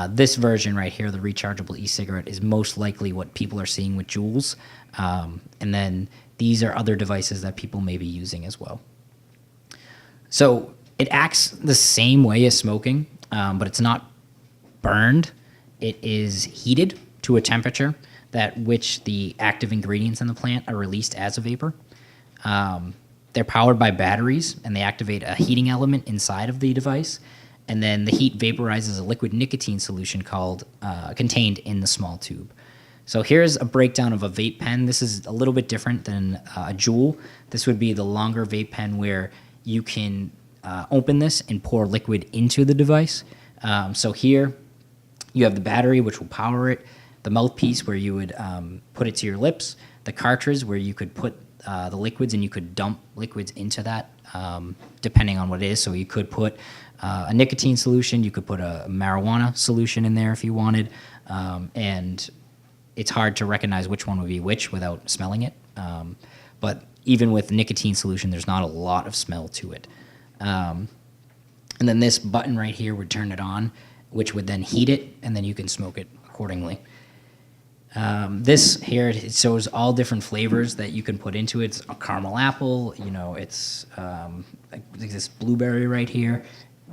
This version right here, the rechargeable e-cigarette, is most likely what people are seeing with JUULs. And then these are other devices that people may be using as well. So it acts the same way as smoking, but it's not burned. It is heated to a temperature that which the active ingredients in the plant are released as a vapor. They're powered by batteries, and they activate a heating element inside of the device. And then the heat vaporizes a liquid nicotine solution contained in the small tube. So here's a breakdown of a vape pen. This is a little bit different than a JUUL. This would be the longer vape pen where you can open this and pour liquid into the device. So here you have the battery, which will power it, the mouthpiece where you would put it to your lips, the cartridge where you could put the liquids, and you could dump liquids into that depending on what it is. So you could put a nicotine solution, you could put a marijuana solution in there if you wanted, and it's hard to recognize which one would be which without smelling it. But even with nicotine solution, there's not a lot of smell to it. And then this button right here would turn it on, which would then heat it, and then you can smoke it accordingly. This here, it shows all different flavors that you can put into it. It's a caramel apple, it's like this blueberry right here.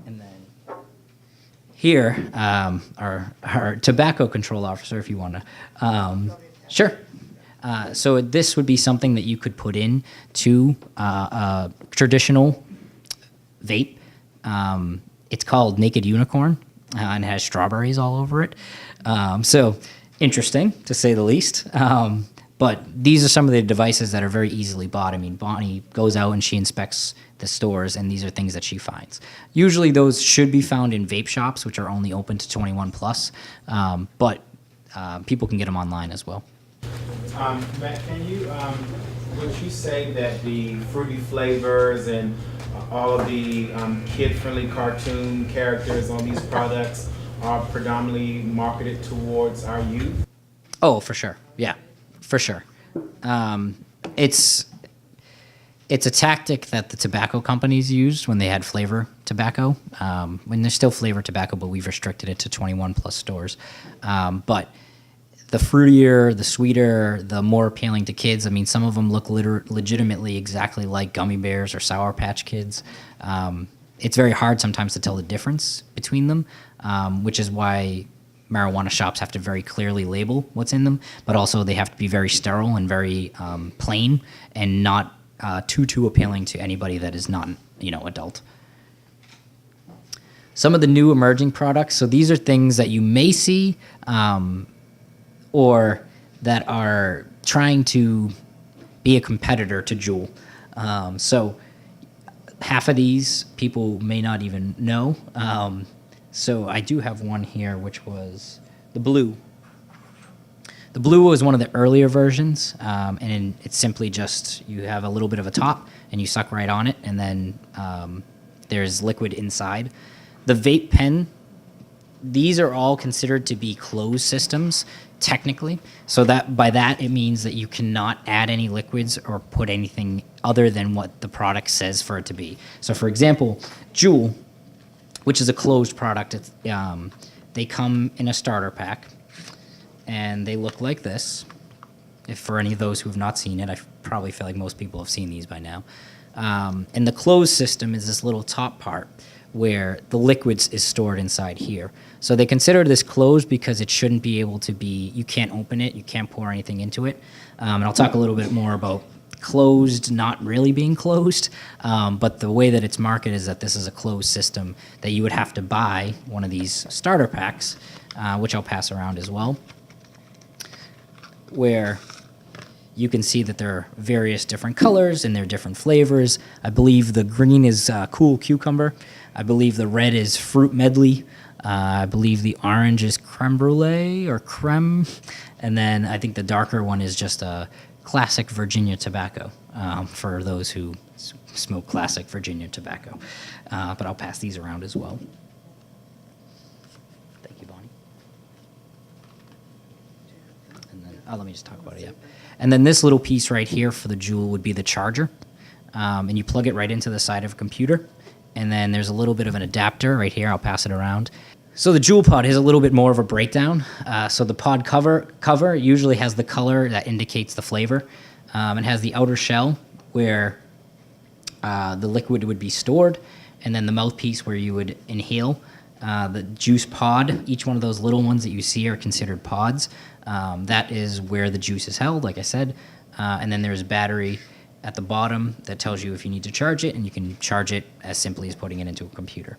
And then here, our tobacco control officer, if you want to. Sure. So this would be something that you could put in to a traditional vape. It's called Naked Unicorn, and it has strawberries all over it. So interesting, to say the least. But these are some of the devices that are very easily bought. I mean, Bonnie goes out and she inspects the stores, and these are things that she finds. Usually those should be found in vape shops, which are only open to 21 plus, but people can get them online as well. Matt, would you say that the fruity flavors and all of the kid-friendly cartoon characters on these products are predominantly marketed towards our youth? Oh, for sure. Yeah, for sure. It's a tactic that the tobacco companies used when they had flavor tobacco. When there's still flavor tobacco, but we've restricted it to 21 plus stores. But the fruitier, the sweeter, the more appealing to kids. I mean, some of them look legitimately exactly like gummy bears or Sour Patch Kids. It's very hard sometimes to tell the difference between them, which is why marijuana shops have to very clearly label what's in them, but also they have to be very sterile and very plain and not too appealing to anybody that is not, adult. Some of the new emerging products, so these are things that you may see or that are trying to be a competitor to JUUL. So half of these people may not even know. So I do have one here, which was the blue. The blue was one of the earlier versions, and it's simply just you have a little bit of a top, and you suck right on it, and then there's liquid inside. The vape pen, these are all considered to be closed systems, technically. So that by that, it means that you cannot add any liquids or put anything other than what the product says for it to be. So for example, JUUL, which is a closed product, they come in a starter pack, and they look like this. If for any of those who have not seen it, I probably feel like most people have seen these by now. And the closed system is this little top part where the liquids is stored inside here. So they consider this closed because it shouldn't be able to be, you can't open it, you can't pour anything into it. And I'll talk a little bit more about closed not really being closed, but the way that it's marketed is that this is a closed system that you would have to buy one of these starter packs, which I'll pass around as well, where you can see that there are various different colors and there are different flavors. I believe the green is cool cucumber. I believe the red is fruit medley. I believe the orange is creme brulee or creme. And then I think the darker one is just a classic Virginia tobacco for those who smoke classic Virginia tobacco. But I'll pass these around as well. Thank you, Bonnie. And then, let me just talk about it, yeah. And then this little piece right here for the JUUL would be the charger. And you plug it right into the side of a computer. And then there's a little bit of an adapter right here. I'll pass it around. So the JUUL pod is a little bit more of a breakdown. So the pod cover usually has the color that indicates the flavor. It has the outer shell where the liquid would be stored, and then the mouthpiece where you would inhale. The juice pod, each one of those little ones that you see are considered pods. That is where the juice is held, like I said. And then there's a battery at the bottom that tells you if you need to charge it, and you can charge it as simply as putting it into a computer.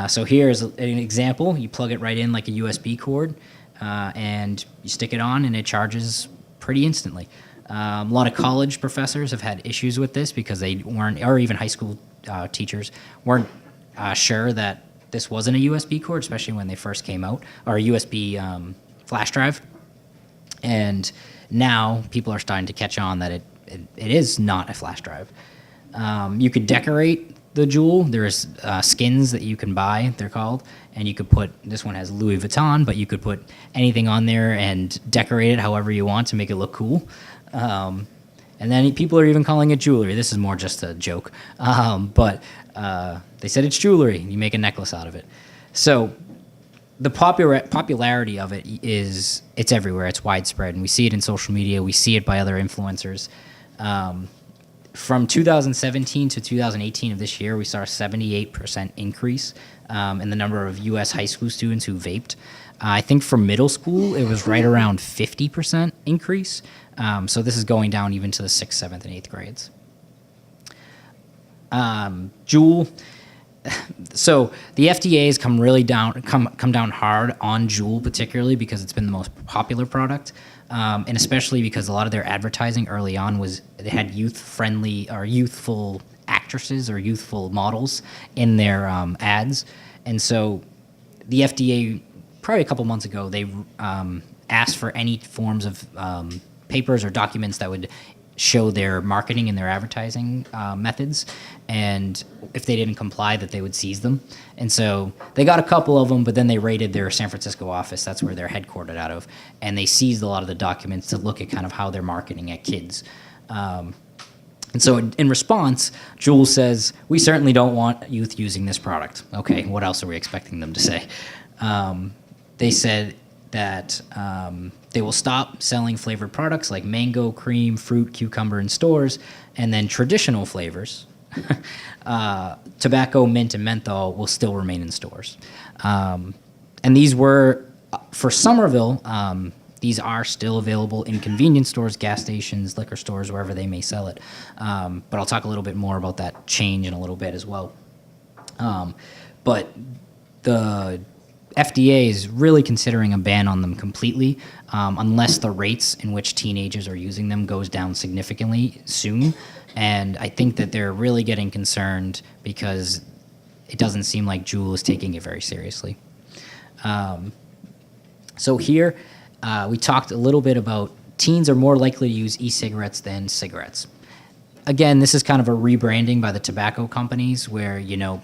So here's an example. You plug it right in like a USB cord, and you stick it on, and it charges pretty instantly. A lot of college professors have had issues with this because they weren't, or even high school teachers, weren't sure that this wasn't a USB cord, especially when they first came out, or a USB flash drive. And now people are starting to catch on that it is not a flash drive. You could decorate the JUUL. There's skins that you can buy, they're called, and you could put, this one has Louis Vuitton, but you could put anything on there and decorate it however you want to make it look cool. And then people are even calling it jewelry. This is more just a joke. But they said it's jewelry. You make a necklace out of it. So the popularity of it is, it's everywhere. It's widespread. And we see it in social media. We see it by other influencers. From 2017 to 2018 of this year, we saw a 78% increase in the number of U.S. high school students who vaped. I think for middle school, it was right around 50% increase. So this is going down even to the 6th, 7th, and 8th grades. JUUL. So the FDA has come down hard on JUUL, particularly because it's been the most popular product, and especially because a lot of their advertising early on they had youth-friendly or youthful actresses or youthful models in their ads, and so the FDA probably a couple months ago they asked for any forms of papers or documents that would show their marketing and their advertising methods, and if they didn't comply, that they would seize them. And so they got a couple of them, but then they raided their San Francisco office. That's where they're headquartered out of, and they seized a lot of the documents to look at kind of how they're marketing at kids. And so in response, JUUL says, we certainly don't want youth using this product. Okay, what else are we expecting them to say? They said that they will stop selling flavored products like mango, cream, fruit, cucumber in stores, and then traditional flavors, tobacco, mint, and menthol will still remain in stores. And these were For Somerville, these are still available in convenience stores, gas stations, liquor stores, wherever they may sell it. But I'll talk a little bit more about that change in a little bit as well. But the FDA is really considering a ban on them completely, unless the rates in which teenagers are using them goes down significantly soon. And I think that they're really getting concerned because it doesn't seem like JUUL is taking it very seriously. So here, we talked a little bit about teens are more likely to use e-cigarettes than cigarettes. Again, this is kind of a rebranding by the tobacco companies where, you know,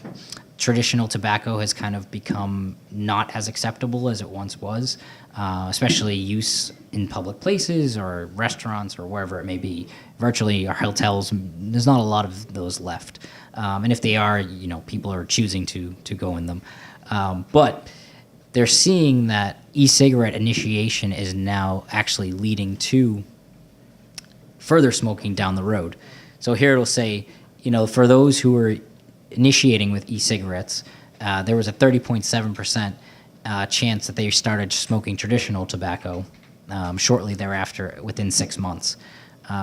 traditional tobacco has kind of become not as acceptable as it once was, especially use in public places or restaurants or wherever it may be. Virtually, our hotels, there's not a lot of those left. And if they are, you know, people are choosing to go in them. But they're seeing that e-cigarette initiation is now actually leading to further smoking down the road. So here it'll say, you know, for those who are initiating with e-cigarettes, there was a 30.7% chance that they started smoking traditional tobacco shortly thereafter, within 6 months.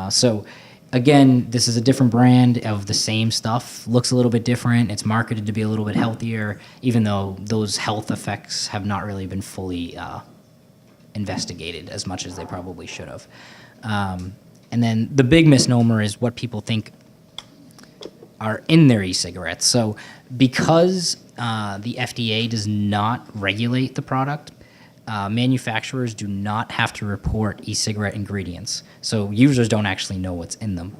So again, this is a different brand of the same stuff. Looks a little bit different. It's marketed to be a little bit healthier, even though those health effects have not really been fully investigated as much as they probably should have. And then the big misnomer is what people think are in their e-cigarettes. So because the FDA does not regulate the product, manufacturers do not have to report e-cigarette ingredients. So users don't actually know what's in them.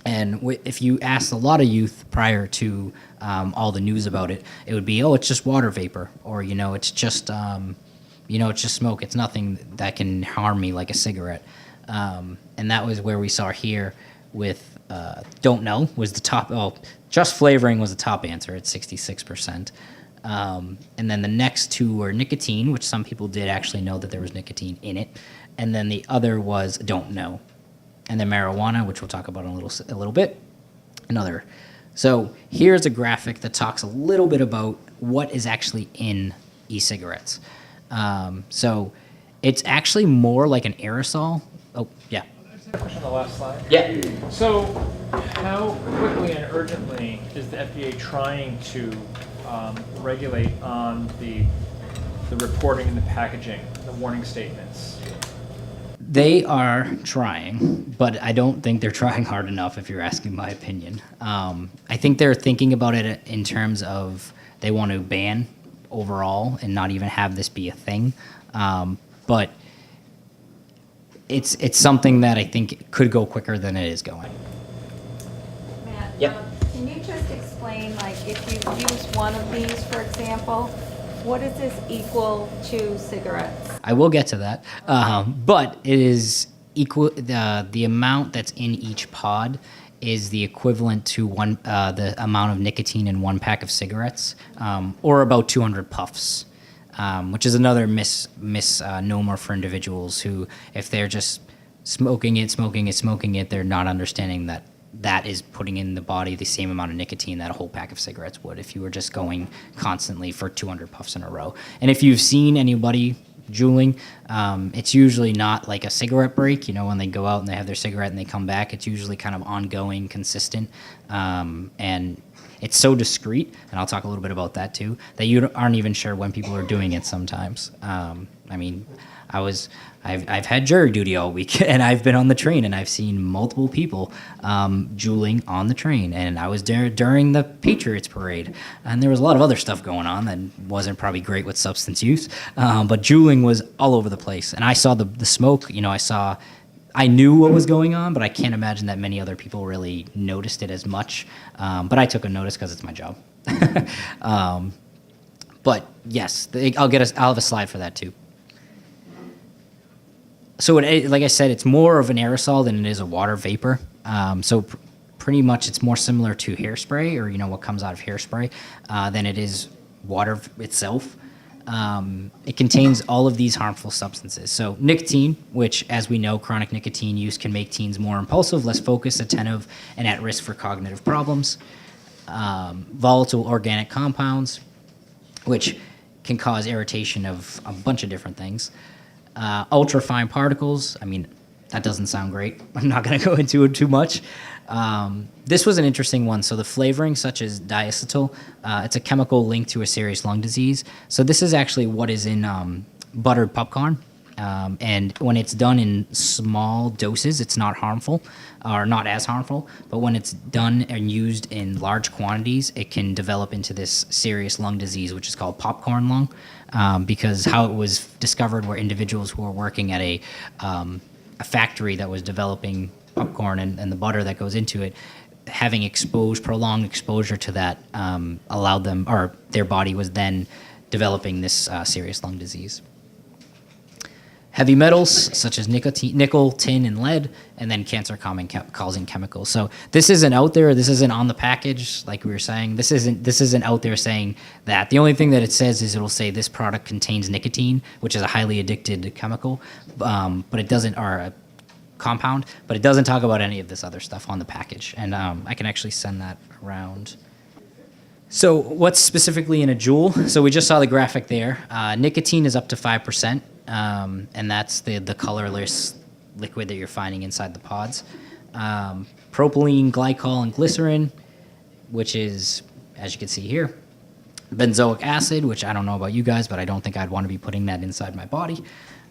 And if you ask a lot of youth prior to all the news about it, it would be, oh, it's just water vapor, or, you know, it's just, it's just smoke. It's nothing that can harm me like a cigarette. And that was where we saw here with don't know was the top. Oh, just flavoring was the top answer at 66%. And then the next two were nicotine, which some people did actually know that there was nicotine in it. And then the other was don't know. And then marijuana, which we'll talk about in a little bit. Another. So here's a graphic that talks a little bit about what is actually in e-cigarettes. So it's actually more like an aerosol. Oh, yeah. A question on the last slide. Yeah. So, how quickly and urgently is the FDA trying to regulate on the reporting and the packaging, the warning statements? They are trying, but I don't think they're trying hard enough, if you're asking my opinion. I think they're thinking about it in terms of they want to ban overall and not even have this be a thing. But it's something that I think could go quicker than it is going. Matt, Yep. Can you just explain, like, if you use one of these, for example, what is this equal to cigarettes? I will get to that, but it is equal. The amount that's in each pod is the equivalent to the amount of nicotine in one pack of cigarettes, or about 200 puffs. Which is another misnomer for individuals who, if they're just smoking it, they're not understanding that that is putting in the body the same amount of nicotine that a whole pack of cigarettes would if you were just going constantly for 200 puffs in a row. And if you've seen anybody juuling, it's usually not like a cigarette break, you know, when they go out and they have their cigarette and they come back. It's usually kind of ongoing, consistent, and it's so discreet, and I'll talk a little bit about that too, that you aren't even sure when people are doing it sometimes. I mean, I've had jury duty all week, and I've been on the train, and I've seen multiple people juuling on the train, and I was there during the Patriots parade, and there was a lot of other stuff going on that wasn't probably great with substance use, but juuling was all over the place, and I saw the smoke, you know, I knew what was going on, but I can't imagine that many other people really noticed it as much. But I took a notice because it's my job. But yes, I'll have a slide for that too. So like I said, it's more of an aerosol than it is a water vapor. So pretty much it's more similar to hairspray, or, you know, what comes out of hairspray, than it is water itself. It contains all of these harmful substances. So nicotine, which, as we know, chronic nicotine use can make teens more impulsive, less focused, attentive, and at risk for cognitive problems. Volatile organic compounds, which can cause irritation of a bunch of different things. Ultra fine particles, I mean, that doesn't sound great. I'm not going to go into it too much. This was an interesting one. So the flavoring, such as diacetyl, it's a chemical linked to a serious lung disease. So this is actually what is in buttered popcorn. And when it's done in small doses, it's not harmful, or not as harmful. But when it's done and used in large quantities, it can develop into this serious lung disease, which is called popcorn lung. Because how it was discovered were individuals who were working at a factory that was developing popcorn and the butter that goes into it, having prolonged exposure to that allowed them, or their body was then developing this serious lung disease. Heavy metals such as nickel, tin, and lead, and then cancer-causing chemicals. So this isn't out there. This isn't on the package, like we were saying. This isn't out there saying that. The only thing that it says is it'll say this product contains nicotine, which is a highly addicted chemical, but it doesn't, or a compound, but it doesn't talk about any of this other stuff on the package. And I can actually send that around. So what's specifically in a JUUL? So we just saw the graphic there. Nicotine is up to 5%, and that's the colorless liquid that you're finding inside the pods. Propylene, glycol, and glycerin, which is, as you can see here, benzoic acid, which I don't know about you guys, but I don't think I'd want to be putting that inside my body.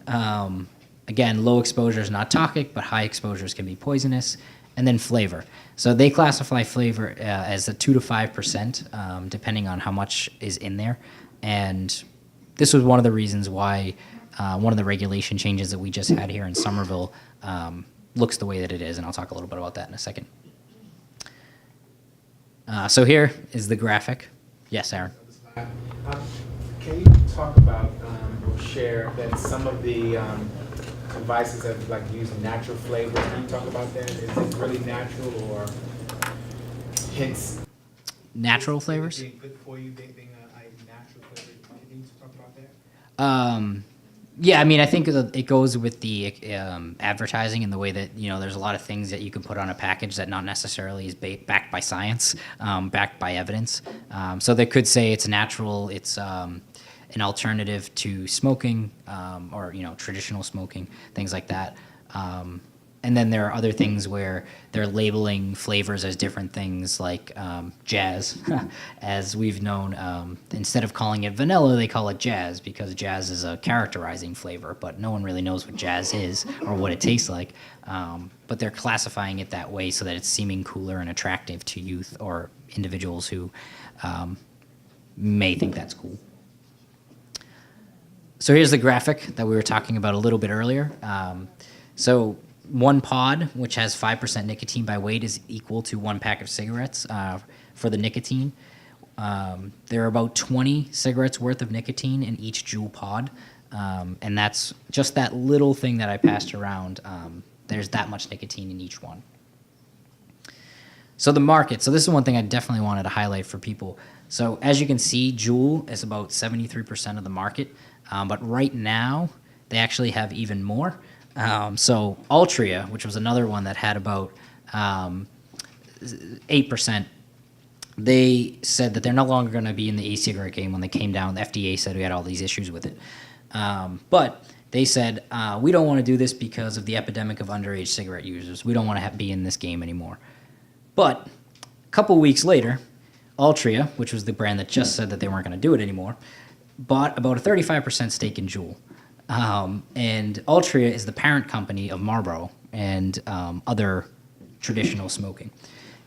Again, low exposure is not toxic, but high exposures can be poisonous. And then flavor. So they classify flavor as a 2 to 5%, depending on how much is in there. And this was one of the reasons why one of the regulation changes that we just had here in Somerville looks the way that it is, and I'll talk a little bit about that in a second. So here is the graphic. Yes, Aaron. Can you talk about or share that some of the devices that like use natural flavors? Can you talk about that? Is it really natural or hints? Natural flavors? Good for you, vaping a natural flavor. Can you talk about that? Yeah, I mean, I think it goes with the advertising and the way that, there's a lot of things that you can put on a package that not necessarily is backed by science, backed by evidence. So they could say it's natural, it's an alternative to smoking, or traditional smoking, things like that. And then there are other things where they're labeling flavors as different things, like jazz. As we've known, instead of calling it vanilla, they call it jazz because jazz is a characterizing flavor, but no one really knows what jazz is or what it tastes like. But they're classifying it that way so that it's seeming cooler and attractive to youth or individuals who may think that's cool. So here's the graphic that we were talking about a little bit earlier. So one pod, which has 5% nicotine by weight, is equal to 1 pack of cigarettes for the nicotine. There are about 20 cigarettes worth of nicotine in each JUUL pod, and that's just that little thing that I passed around. There's that much nicotine in each one. So the market. So this is one thing I definitely wanted to highlight for people. So as you can see, JUUL is about 73% of the market, but right now they actually have even more. So Altria, which was another one that had about 8%, they said that they're no longer going to be in the e-cigarette game. When they came down, the FDA said we had all these issues with it. But they said, we don't want to do this because of the epidemic of underage cigarette users. We don't want to be in this game anymore. But a couple weeks later, Altria, which was the brand that just said that they weren't going to do it anymore, bought about a 35% stake in JUUL. And Altria is the parent company of Marlboro and other traditional smoking.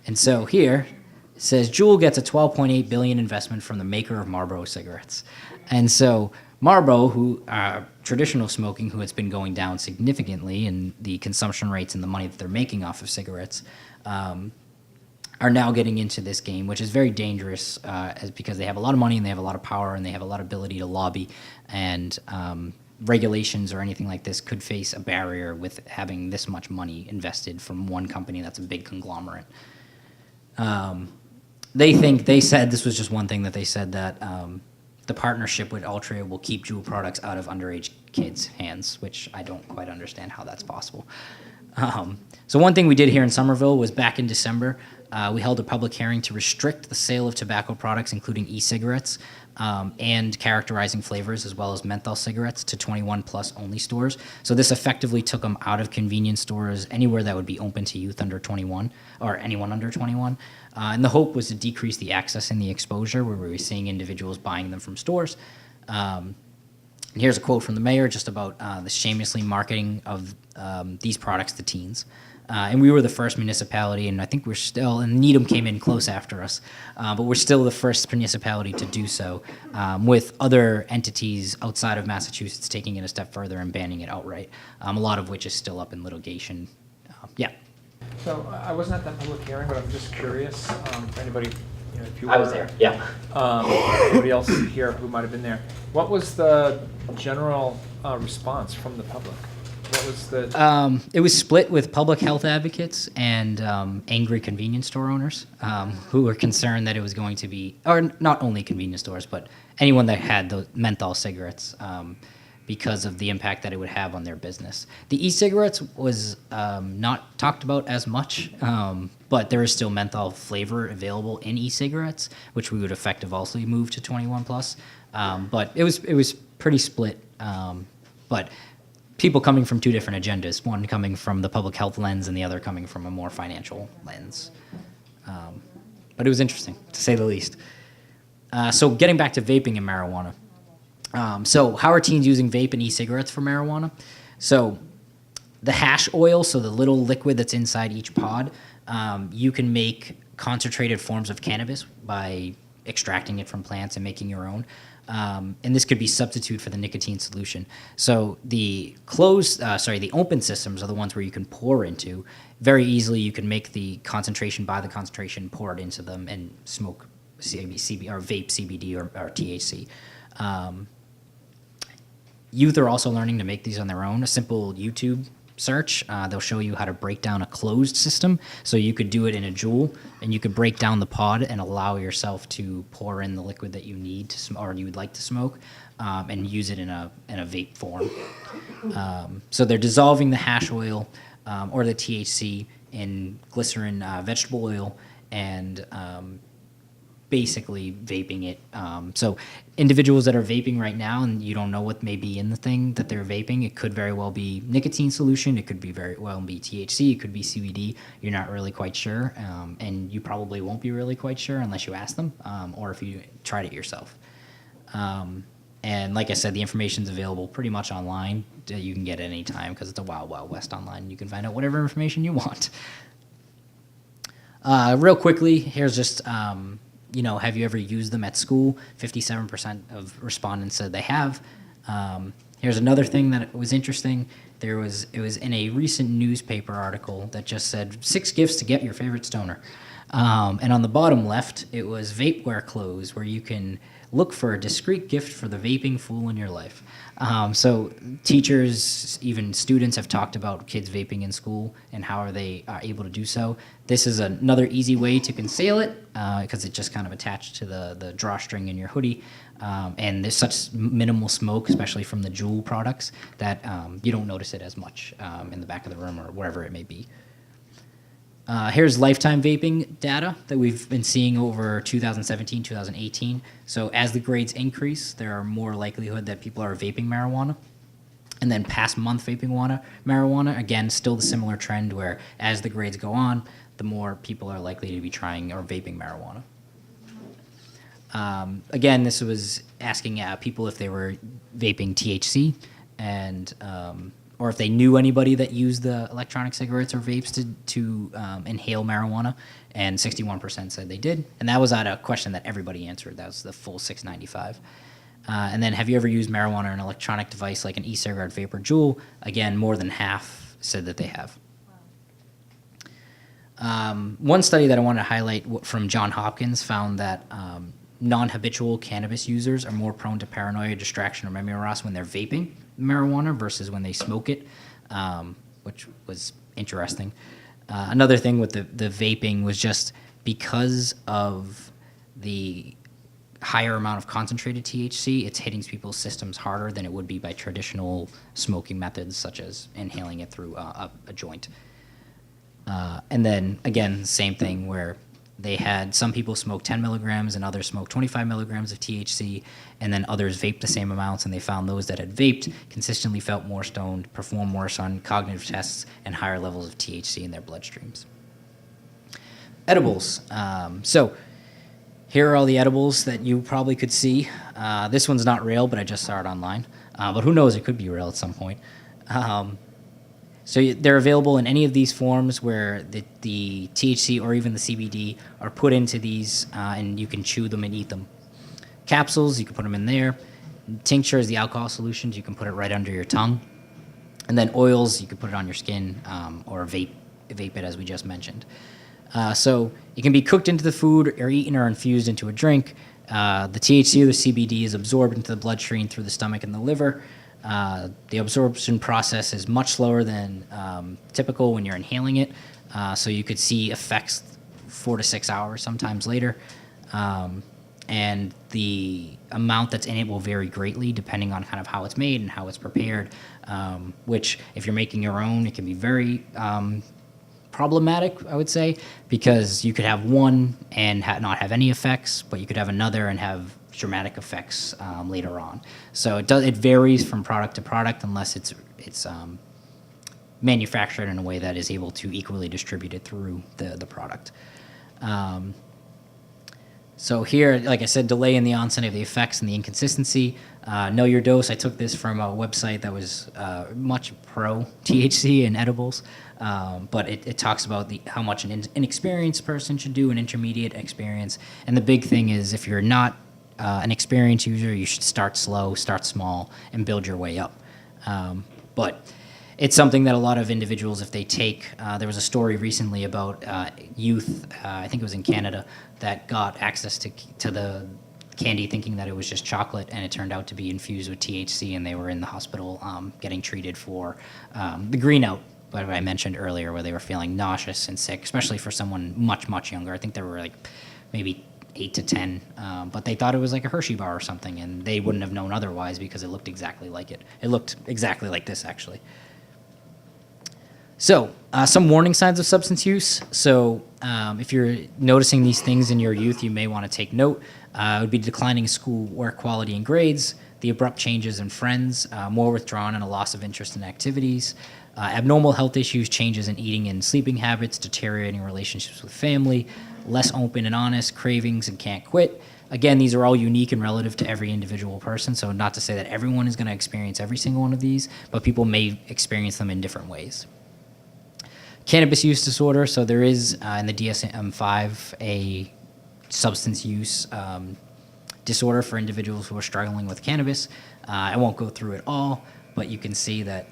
And so here it says JUUL gets a $12.8 billion investment from the maker of Marlboro cigarettes. And so Marlboro, who traditional smoking, who has been going down significantly in the consumption rates and the money that they're making off of cigarettes, are now getting into this game, which is very dangerous because they have a lot of money and they have a lot of power and they have a lot of ability to lobby, and regulations or anything like this could face a barrier with having this much money invested from one company that's a big conglomerate. They said, this was just one thing that they said, that the partnership with Altria will keep JUUL products out of underage kids' hands, which I don't quite understand how that's possible. So one thing we did here in Somerville was back in December, we held a public hearing to restrict the sale of tobacco products, including e-cigarettes, and characterizing flavors, as well as menthol cigarettes, to 21 plus only stores. So this effectively took them out of convenience stores, anywhere that would be open to youth under 21, or anyone under 21. And the hope was to decrease the access and the exposure, where we were seeing individuals buying them from stores. And here's a quote from the mayor just about the shamelessly marketing of these products to teens. And we were the first municipality, and I think we're still, and Needham came in close after us, but we're still the first municipality to do so, with other entities outside of Massachusetts taking it a step further and banning it outright, a lot of which is still up in litigation. Yeah. So I wasn't at that public hearing, but I'm just curious, for anybody, you know, if you were. I was there, yeah. Anybody else here who might have been there. What was the general response from the public? What was the? It was split with public health advocates and angry convenience store owners who were concerned that it was going to be, or not only convenience stores, but anyone that had the menthol cigarettes because of the impact that it would have on their business. The e-cigarettes was not talked about as much, but there is still menthol flavor available in e-cigarettes, which we would effectively move to 21 plus. But it was pretty split. But people coming from two different agendas, one coming from the public health lens and the other coming from a more financial lens. But it was interesting, to say the least. So getting back to vaping and marijuana. So how are teens using vape and e-cigarettes for marijuana? So the hash oil, so the little liquid that's inside each pod, you can make concentrated forms of cannabis by extracting it from plants and making your own. And this could be substitute for the nicotine solution. So the the open systems are the ones where you can pour into. Very easily, you can make the concentration by the concentration, pour it into them, and smoke CBD or vape CBD or THC. Youth are also learning to make these on their own. A simple YouTube search, they'll show you how to break down a closed system. So you could do it in a JUUL, and you could break down the pod and allow yourself to pour in the liquid that you need to or you would like to smoke, and use it in a vape form. So they're dissolving the hash oil or the THC in glycerin vegetable oil and basically vaping it. So individuals that are vaping right now and you don't know what may be in the thing that they're vaping, it could very well be nicotine solution, it could be very well be THC, it could be CBD, you're not really quite sure, and you probably won't be really quite sure unless you ask them, or if you tried it yourself. And like I said, the information's available pretty much online. You can get it any time because it's a wild, wild west online. You can find out whatever information you want. Real quickly, here's just have you ever used them at school? 57% of respondents said they have. Here's another thing that was interesting. It was in a recent newspaper article that just said 6 gifts to get your favorite stoner. And on the bottom left, it was vapeware clothes, where you can look for a discreet gift for the vaping fool in your life. So teachers, even students, have talked about kids vaping in school and how are they able to do so. This is another easy way to conceal it because it's just kind of attached to the drawstring in your hoodie. And there's such minimal smoke, especially from the JUUL products, that you don't notice it as much in the back of the room or wherever it may be. Here's lifetime vaping data that we've been seeing over 2017, 2018. So as the grades increase, there are more likelihood that people are vaping marijuana. And then past month vaping marijuana, again, still the similar trend where as the grades go on, the more people are likely to be trying or vaping marijuana. Again, this was asking people if they were vaping THC and or if they knew anybody that used the electronic cigarettes or vapes to inhale marijuana, and 61% said they did. And that was at a question that everybody answered. That was the full 695. And then, have you ever used marijuana or an electronic device like an e-cigarette, vape, or JUUL? Again, more than half said that they have. One study that I wanted to highlight from Johns Hopkins found that non-habitual cannabis users are more prone to paranoia, distraction, or memory loss when they're vaping marijuana versus when they smoke it, which was interesting. Another thing with the vaping was just because of the higher amount of concentrated THC, it's hitting people's systems harder than it would be by traditional smoking methods, such as inhaling it through a joint. And then, again, same thing where they had some people smoke 10 milligrams and others smoke 25 milligrams of THC, and then others vaped the same amounts, and they found those that had vaped consistently felt more stoned, performed worse on cognitive tests, and higher levels of THC in their bloodstreams. Edibles. So here are all the edibles that you probably could see. This one's not real, but I just saw it online. But who knows, it could be real at some point. So they're available in any of these forms where the THC or even the CBD are put into these, and you can chew them and eat them. Capsules, you can put them in there. Tinctures, the alcohol solutions, you can put it right under your tongue. And then oils, you can put it on your skin, or vape it, as we just mentioned. So it can be cooked into the food or eaten or infused into a drink. The THC or the CBD is absorbed into the bloodstream through the stomach and the liver. The absorption process is much slower than typical when you're inhaling it, so you could see effects 4 to 6 hours, sometimes later. And the amount that's in it will vary greatly depending on kind of how it's made and how it's prepared, which if you're making your own, it can be very problematic, I would say, because you could have one and not have any effects, but you could have another and have dramatic effects later on. So it varies from product to product unless it's manufactured in a way that is able to equally distribute it through the product. So here, like I said, delay in the onset of the effects and the inconsistency. Know your dose. I took this from a website that was much pro THC and edibles, but it talks about how much an inexperienced person should do, an intermediate experience. And the big thing is if you're not an experienced user, you should start slow, start small, and build your way up. But it's something that a lot of individuals, if they take, there was a story recently about youth, I think it was in Canada, that got access to the candy thinking that it was just chocolate, and it turned out to be infused with THC, and they were in the hospital getting treated for the green out, what I mentioned earlier, where they were feeling nauseous and sick, especially for someone much, much younger. I think they were like maybe 8 to 10, but they thought it was like a Hershey bar or something, and they wouldn't have known otherwise because it looked exactly like it. It looked exactly like this, actually. So, some warning signs of substance use. So, if you're noticing these things in your youth, you may want to take note. It would be declining school work quality and grades, the abrupt changes in friends, more withdrawn and a loss of interest in activities, abnormal health issues, changes in eating and sleeping habits, deteriorating relationships with family, less open and honest, cravings and can't quit. Again, these are all unique and relative to every individual person, so not to say that everyone is going to experience every single one of these, but people may experience them in different ways. Cannabis use disorder, so there is in the DSM-5 a substance use disorder for individuals who are struggling with cannabis. I won't go through it all, but you can see that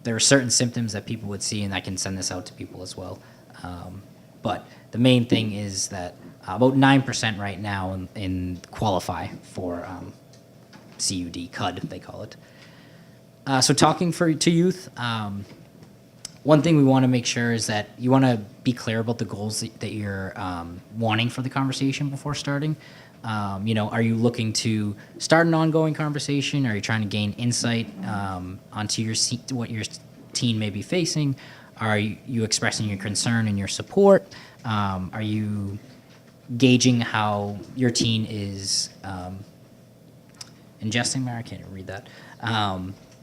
there are certain symptoms that people would see, and I can send this out to people as well. But the main thing is that about 9% right now in qualify for CUD, they call it. So talking to youth, one thing we want to make sure is that you want to be clear about the goals that you're wanting for the conversation before starting. Are you looking to start an ongoing conversation? Are you trying to gain insight onto what your teen may be facing? Are you expressing your concern and your support? Are you gauging how your teen is ingesting? I can't even read that.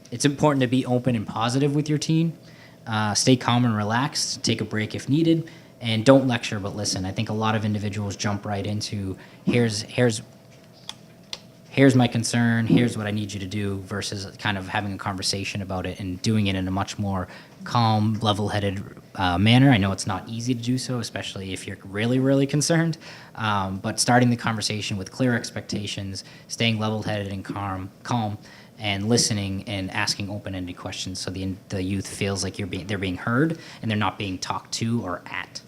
It's important to be open and positive with your teen. Stay calm and relaxed. Take a break if needed. And don't lecture, but listen. I think a lot of individuals jump right into, here's my concern, here's what I need you to do, versus kind of having a conversation about it and doing it in a much more calm, level-headed manner. I know it's not easy to do so, especially if you're really, really concerned, but starting the conversation with clear expectations, staying level-headed and calm, and listening and asking open-ended questions so the youth feels like they're being heard and they're not being talked to or at.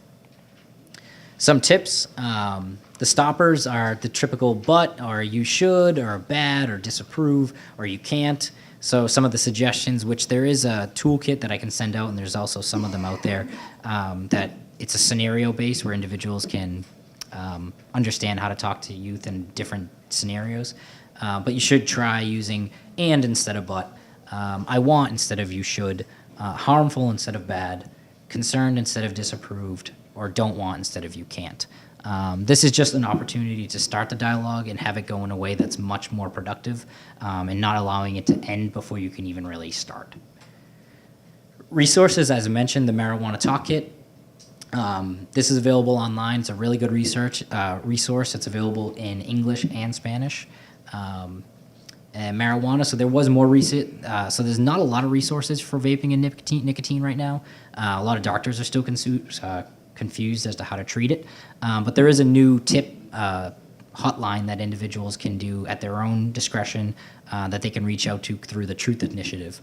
Some tips. The stoppers are the typical but, or you should, or bad, or disapprove, or you can't. So some of the suggestions, which there is a toolkit that I can send out, and there's also some of them out there, that it's a scenario base where individuals can understand how to talk to youth in different scenarios. But you should try using and instead of but, I want instead of you should, harmful instead of bad, concerned instead of disapproved, or don't want instead of you can't. This is just an opportunity to start the dialogue and have it go in a way that's much more productive, and not allowing it to end before you can even really start. Resources, as I mentioned, the Marijuana Talk Kit. This is available online. It's a really good resource. It's available in English and Spanish. And marijuana, so there was more recent, so there's not a lot of resources for vaping and nicotine right now. A lot of doctors are still confused as to how to treat it. But there is a new tip hotline that individuals can do at their own discretion, that they can reach out to through the Truth Initiative,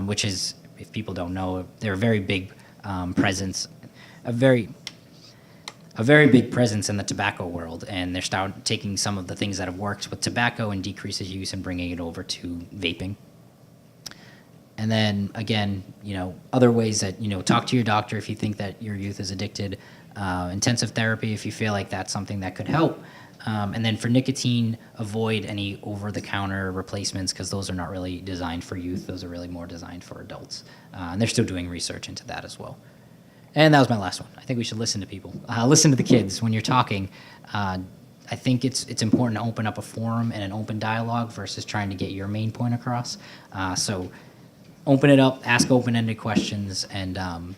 which is, if people don't know, they're a very big presence, a very big presence in the tobacco world, and they're taking some of the things that have worked with tobacco and decreases use and bringing it over to vaping. And then again, other ways that, talk to your doctor if you think that your youth is addicted, intensive therapy if you feel like that's something that could help. And then for nicotine, avoid any over-the-counter replacements because those are not really designed for youth. Those are really more designed for adults. And they're still doing research into that as well. And that was my last one. I think we should listen to people. Listen to the kids when you're talking. I think it's important to open up a forum and an open dialogue versus trying to get your main point across. So open it up, ask open-ended questions, and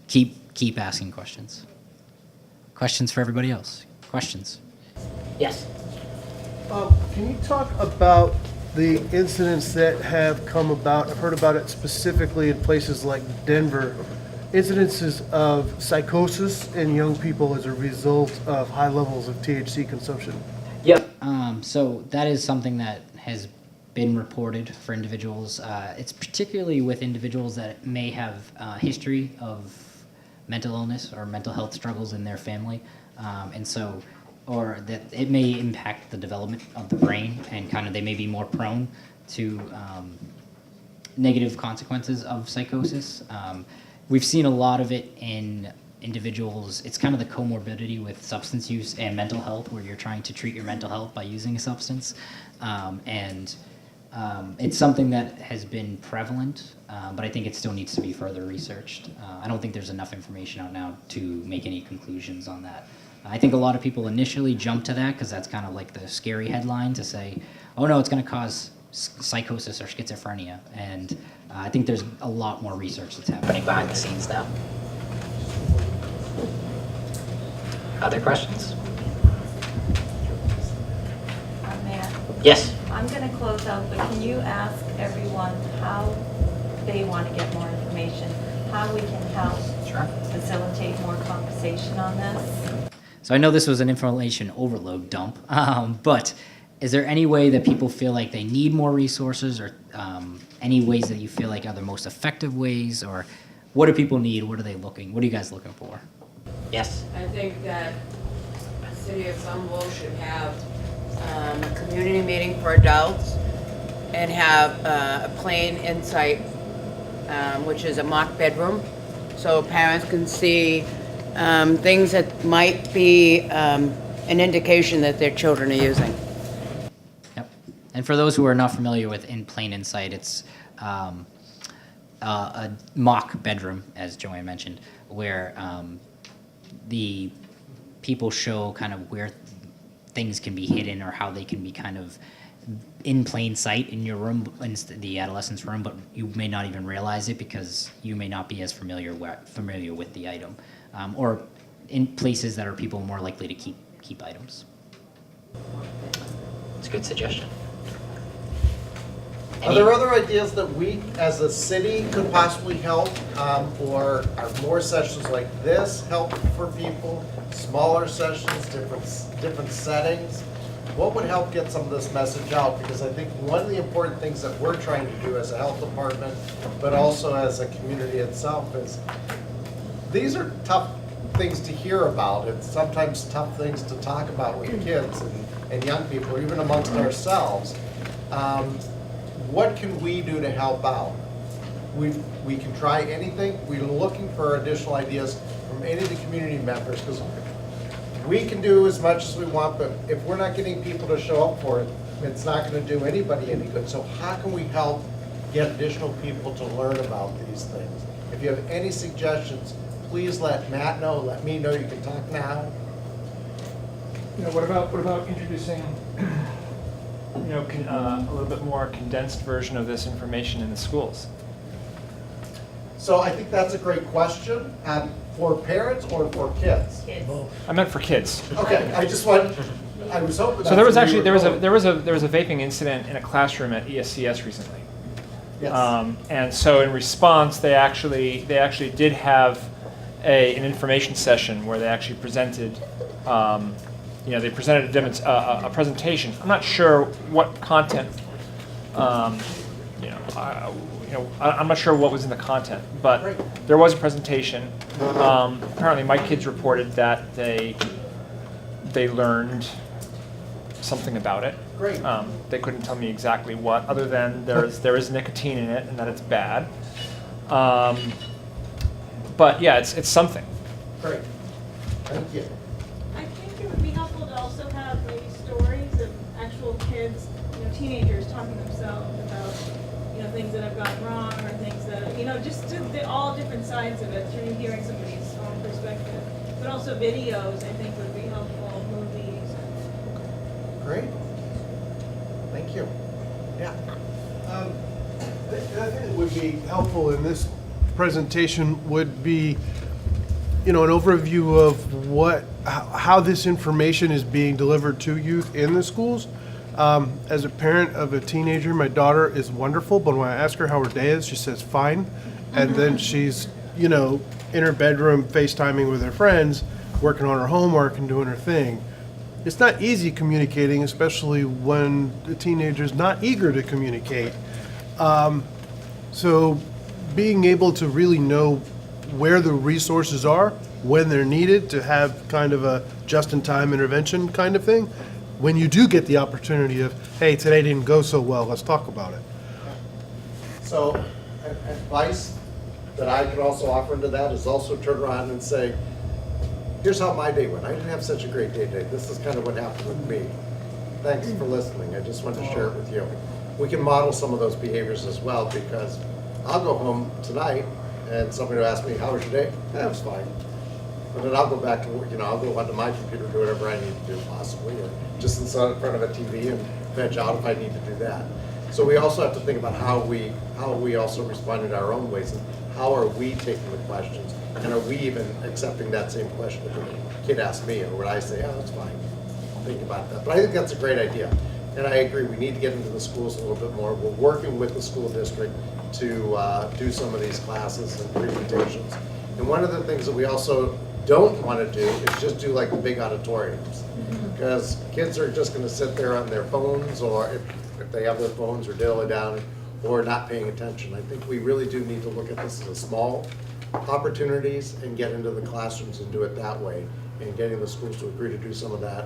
keep asking questions. Questions for everybody else? Questions? Yes. Can you talk about the incidents that have come about? I've heard about it specifically in places like Denver. Incidences of psychosis in young people as a result of high levels of THC consumption. Yep. So that is something that has been reported for individuals. It's particularly with individuals that may have a history of mental illness or mental health struggles in their family. Or that it may impact the development of the brain and kind of they may be more prone to negative consequences of psychosis. We've seen a lot of it in individuals. It's kind of the comorbidity with substance use and mental health where you're trying to treat your mental health by using a substance. It's something that has been prevalent, but I think it still needs to be further researched. I don't think there's enough information out now to make any conclusions on that. I think a lot of people initially jump to that because that's kind of like the scary headline to say, oh no, it's going to cause psychosis or schizophrenia. And I think there's a lot more research that's happening behind the scenes now. Other questions? Matt, Yes. I'm going to close out, but can you ask everyone how they want to get more information, how we can help facilitate more conversation on this? So I know this was an information overload dump, but is there any way that people feel like they need more resources or any ways that you feel like are the most effective ways, or what do people need? What are you guys looking for? Yes. I think that the city of Somerville should have a community meeting for adults and have a plain insight, which is a mock bedroom, so parents can see things that might be an indication that their children are using. Yep. And for those who are not familiar with In Plain Insight, it's a mock bedroom, as Joanne mentioned, where the people show kind of where things can be hidden or how they can be kind of in plain sight in your room, in the adolescent's room, but you may not even realize it because you may not be as familiar with the item. Or in places that are people more likely to keep items. It's a good suggestion. Are there other ideas that we, as a city, could possibly help, or are more sessions like this help for people? Smaller sessions, different settings? What would help get some of this message out? Because I think one of the important things that we're trying to do as a health department, but also as a community itself, is these are tough things to hear about. It's sometimes tough things to talk about with kids and young people, even amongst ourselves. What can we do to help out? We can try anything. We're looking for additional ideas from any of the community members because we can do as much as we want, but if we're not getting people to show up for it, it's not gonna do anybody any good. So how can we help get additional people to learn about these things? If you have any suggestions, please let Matt know, let me know, you can talk now. What about introducing, a little bit more condensed version of this information in the schools? So I think that's a great question, for parents or for kids? I meant for kids. Okay, I was hoping that's So there was where actually you there were was going. a vaping incident in a classroom at ESCS recently. Yes. And so in response, they actually did have an information session where they actually presented, they presented a presentation. I'm not sure what content, I'm not sure what was in the content, but Right. there was a presentation. Apparently, my kids reported that they learned something about it. Great. They couldn't tell me exactly what, other than there is nicotine in it and that it's bad. But yeah, it's something. Great, thank you. I think it would be helpful to also have maybe stories of actual kids, teenagers talking themselves about, things that have gone wrong or things that, just all different sides of it through hearing somebody's own perspective. But also videos, I think, would be helpful, movies. Great. Thank you. Yeah. I think it would be helpful in this presentation would be, an overview of how this information is being delivered to youth in the schools. As a parent of a teenager, my daughter is wonderful, but when I ask her how her day is, she says fine. And then she's, in her bedroom FaceTiming with her friends, working on her homework and doing her thing. It's not easy communicating, especially when the teenager's not eager to communicate. So being able to really know where the resources are, when they're needed, to have kind of a just-in-time intervention kind of thing, when you do get the opportunity of, hey, today didn't go so well, let's talk about it. So advice that I could also offer into that is also turn around and say, here's how my day went. I didn't have such a great day today. This is kind of what happened with me. Thanks for listening. I just wanted to share it with you. We can model some of those behaviors as well, because I'll go home tonight and somebody will ask me, how was your day? That was fine. But then I'll go back to, I'll go onto my computer, do whatever I need to do possibly, or just in front of a TV and veg out if I need to do that. So we also have to think about how we also respond in our own ways, and how are we taking the questions, and are we even accepting that same question if a kid asks me, or would I say, oh, that's fine, think about that. But I think that's a great idea, and I agree, we need to get into the schools a little bit more. We're working with the school district to do some of these classes and presentations. And one of the things that we also don't want to do is just do like the big auditoriums, because kids are just going to sit there on their phones, or if they have their phones, or diddle down, or not paying attention. I think we really do need to look at this as small opportunities and get into the classrooms and do it that way, and getting the schools to agree to do some of that.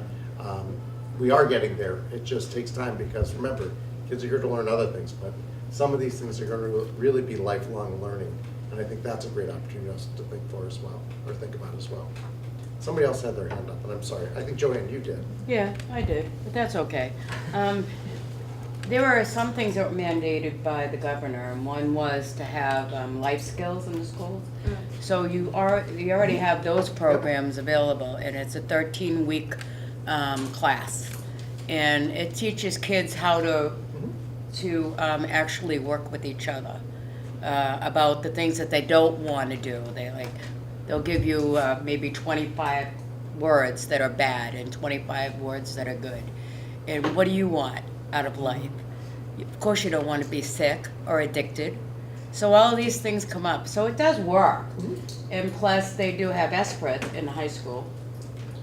We are getting there. It just takes time, because remember, kids are here to learn other things, but some of these things are going to really be lifelong learning. And I think that's a great opportunity to think for as well, or think about as well. Somebody else had their hand up, and I'm sorry. I think Joanne, you did. Yeah, I did, but that's okay. There were some things that were mandated by the governor, and one was to have life skills in the schools. So you already have those programs available, and it's a 13-week class. And it teaches kids how to actually work with each other. About the things that they don't want to do. They'll give you maybe 25 words that are bad and 25 words that are good. And what do you want out of life? Of course you don't want to be sick or addicted. So all these things come up. So it does work. And plus they do have ESPRIT in high school.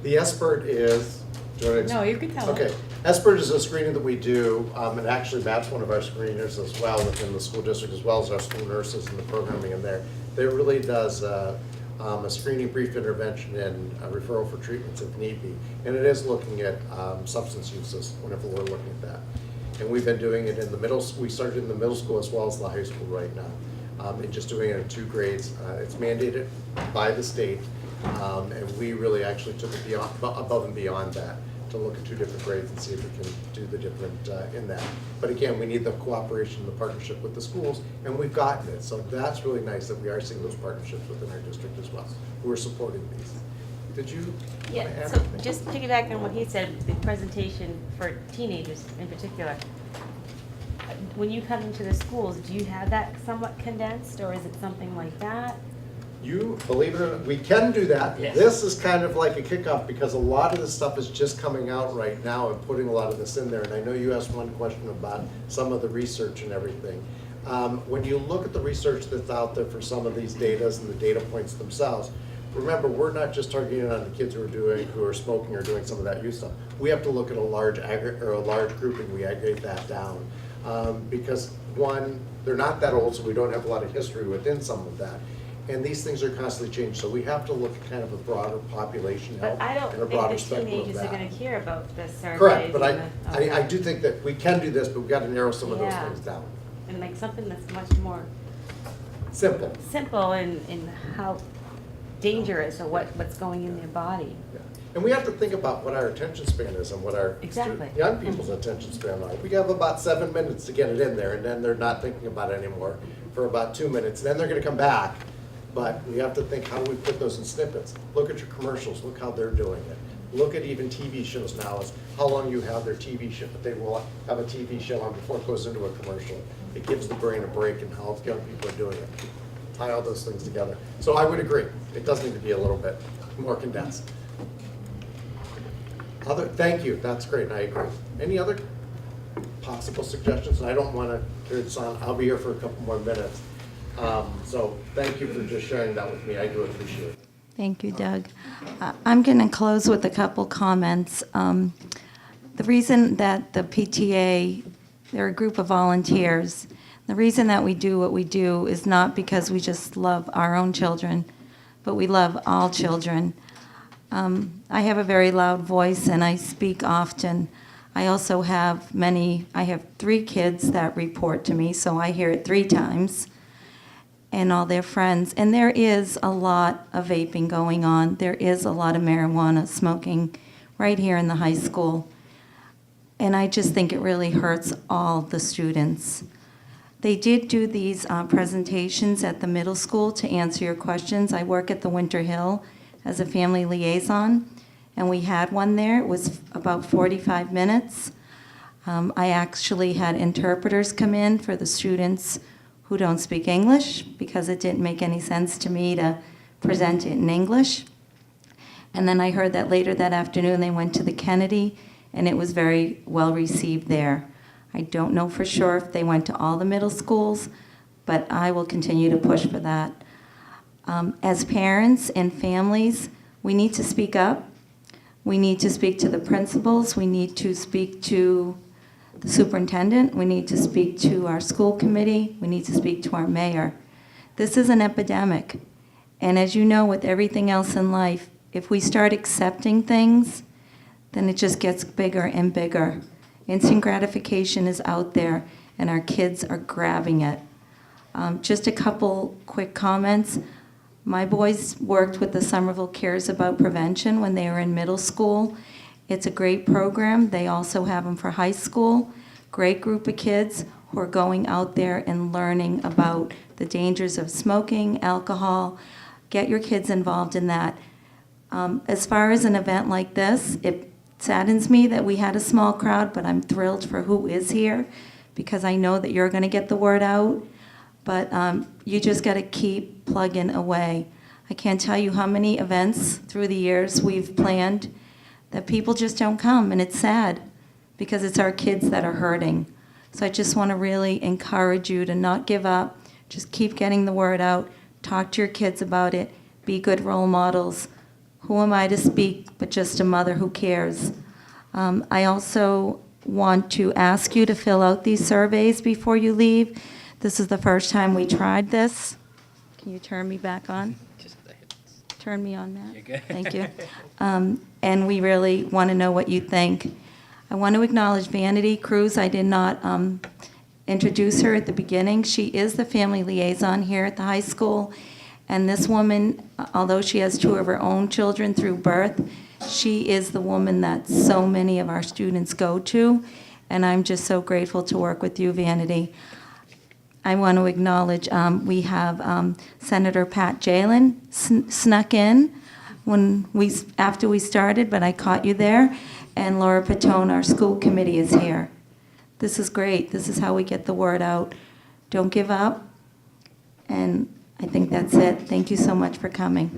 The ESPRIT is, do you want to No, you can tell Okay, them. ESPRIT is a screening that we do, and actually Matt's one of our screeners as well within the school district, as well as our school nurses and the programming in there. It really does a screening, brief intervention, and a referral for treatments if need be. And it is looking at substance uses whenever we're looking at that. And we've been doing it in the middle, we started in the middle school as well as the high school right now. And just doing it in 2 grades. It's mandated by the state, And we really actually took it beyond, above and beyond that, to look at 2 different grades and see if we can do the different in that. But again, we need the cooperation and the partnership with the schools, and we've gotten it. So that's really nice that we are seeing those partnerships within our district as well. We're supporting these. Did you want to Yeah, add so anything? just piggyback on what he said, the presentation for teenagers in particular. When you come into the schools, do you have that somewhat condensed, or is it something like that? You, believe it or not, we can do that. Yes. This is kind of like a kickoff because a lot of this stuff is just coming out right now and putting a lot of this in there. And I know you asked one question about some of the research and everything. When you look at the research that's out there for some of these datas and the data points themselves, remember, we're not just targeting on the kids who are smoking or doing some of that youth stuff. We have to look at a large grouping. We aggregate that down because one, they're not that old, so we don't have a lot of history within some of that. And these things are constantly changing, so we have to look at kind of a broader population health But I don't and a think broader the spectrum of teenagers are that. gonna care about the surveys. Correct, but and the- I do think that we can do this, but we've got to narrow some of those Yeah. things down. And like something that's much more Simple. simple in how dangerous or what's going in their body. Yeah. And we have to think about what our attention span is and what our Exactly. young people's attention span are. We have about 7 minutes to get it in there, and then they're not thinking about it anymore for about 2 minutes. Then they're going to come back, but we have to think, how do we put those in snippets? Look at your commercials. Look how they're doing it. Look at even TV shows now. Is how long you have their TV show. They will have a TV show on before it goes into a commercial. It gives the brain a break and how young people are doing it. Tie all those things together. So I would agree. It does need to be a little bit more condensed. Thank you, that's great, and I agree. Any other possible suggestions? I don't want to carry this on, I'll be here for a couple more minutes. So thank you for just sharing that with me, I do appreciate it. Thank you, Doug. I'm going to close with a couple comments. The reason that the PTA, they're a group of volunteers. The reason that we do what we do is not because we just love our own children, but we love all children. I have a very loud voice and I speak often. I also have I have 3 kids that report to me, so I hear it 3 times, and all their friends. And there is a lot of vaping going on. There is a lot of marijuana smoking right here in the high school. And I just think it really hurts all the students. They did do these presentations at the middle school to answer your questions. I work at the Winter Hill as a family liaison, and we had one there. It was about 45 minutes. I actually had interpreters come in for the students who don't speak English because it didn't make any sense to me to present it in English. And then I heard that later that afternoon they went to the Kennedy, and it was very well received there. I don't know for sure if they went to all the middle schools, but I will continue to push for that. As parents and families, we need to speak up. We need to speak to the principals. We need to speak to the superintendent. We need to speak to our school committee. We need to speak to our mayor. This is an epidemic. And as you know, with everything else in life, if we start accepting things, then it just gets bigger and bigger. Instant gratification is out there, and our kids are grabbing it. Just a couple quick comments. My boys worked with the Somerville Cares About Prevention when they were in middle school. It's a great program. They also have them for high school. Great group of kids who are going out there and learning about the dangers of smoking, alcohol. Get your kids involved in that. As far as an event like this, it saddens me that we had a small crowd, but I'm thrilled for who is here because I know that you're going to get the word out. But you just got to keep plugging away. I can't tell you how many events through the years we've planned that people just don't come, and it's sad because it's our kids that are hurting. So I just want to really encourage you to not give up. Just keep getting the word out. Talk to your kids about it. Be good role models. Who am I to speak but just a mother who cares? I also want to ask you to fill out these surveys before you leave. This is the first time we tried this. Can you turn me back on? Turn me on, Matt. You're good. Thank you. And we really want to know what you think. I want to acknowledge Vanity Cruz. I did not introduce her at the beginning. She is the family liaison here at the high school, And this woman, although she has 2 of her own children through birth, she is the woman that so many of our students go to. And I'm just so grateful to work with you, Vanity. I want to acknowledge, we have Senator Pat Jalen snuck in after we started, but I caught you there. And Laura Patone, our school committee, is here. This is great. This is how we get the word out. Don't give up. And I think that's it. Thank you so much for coming.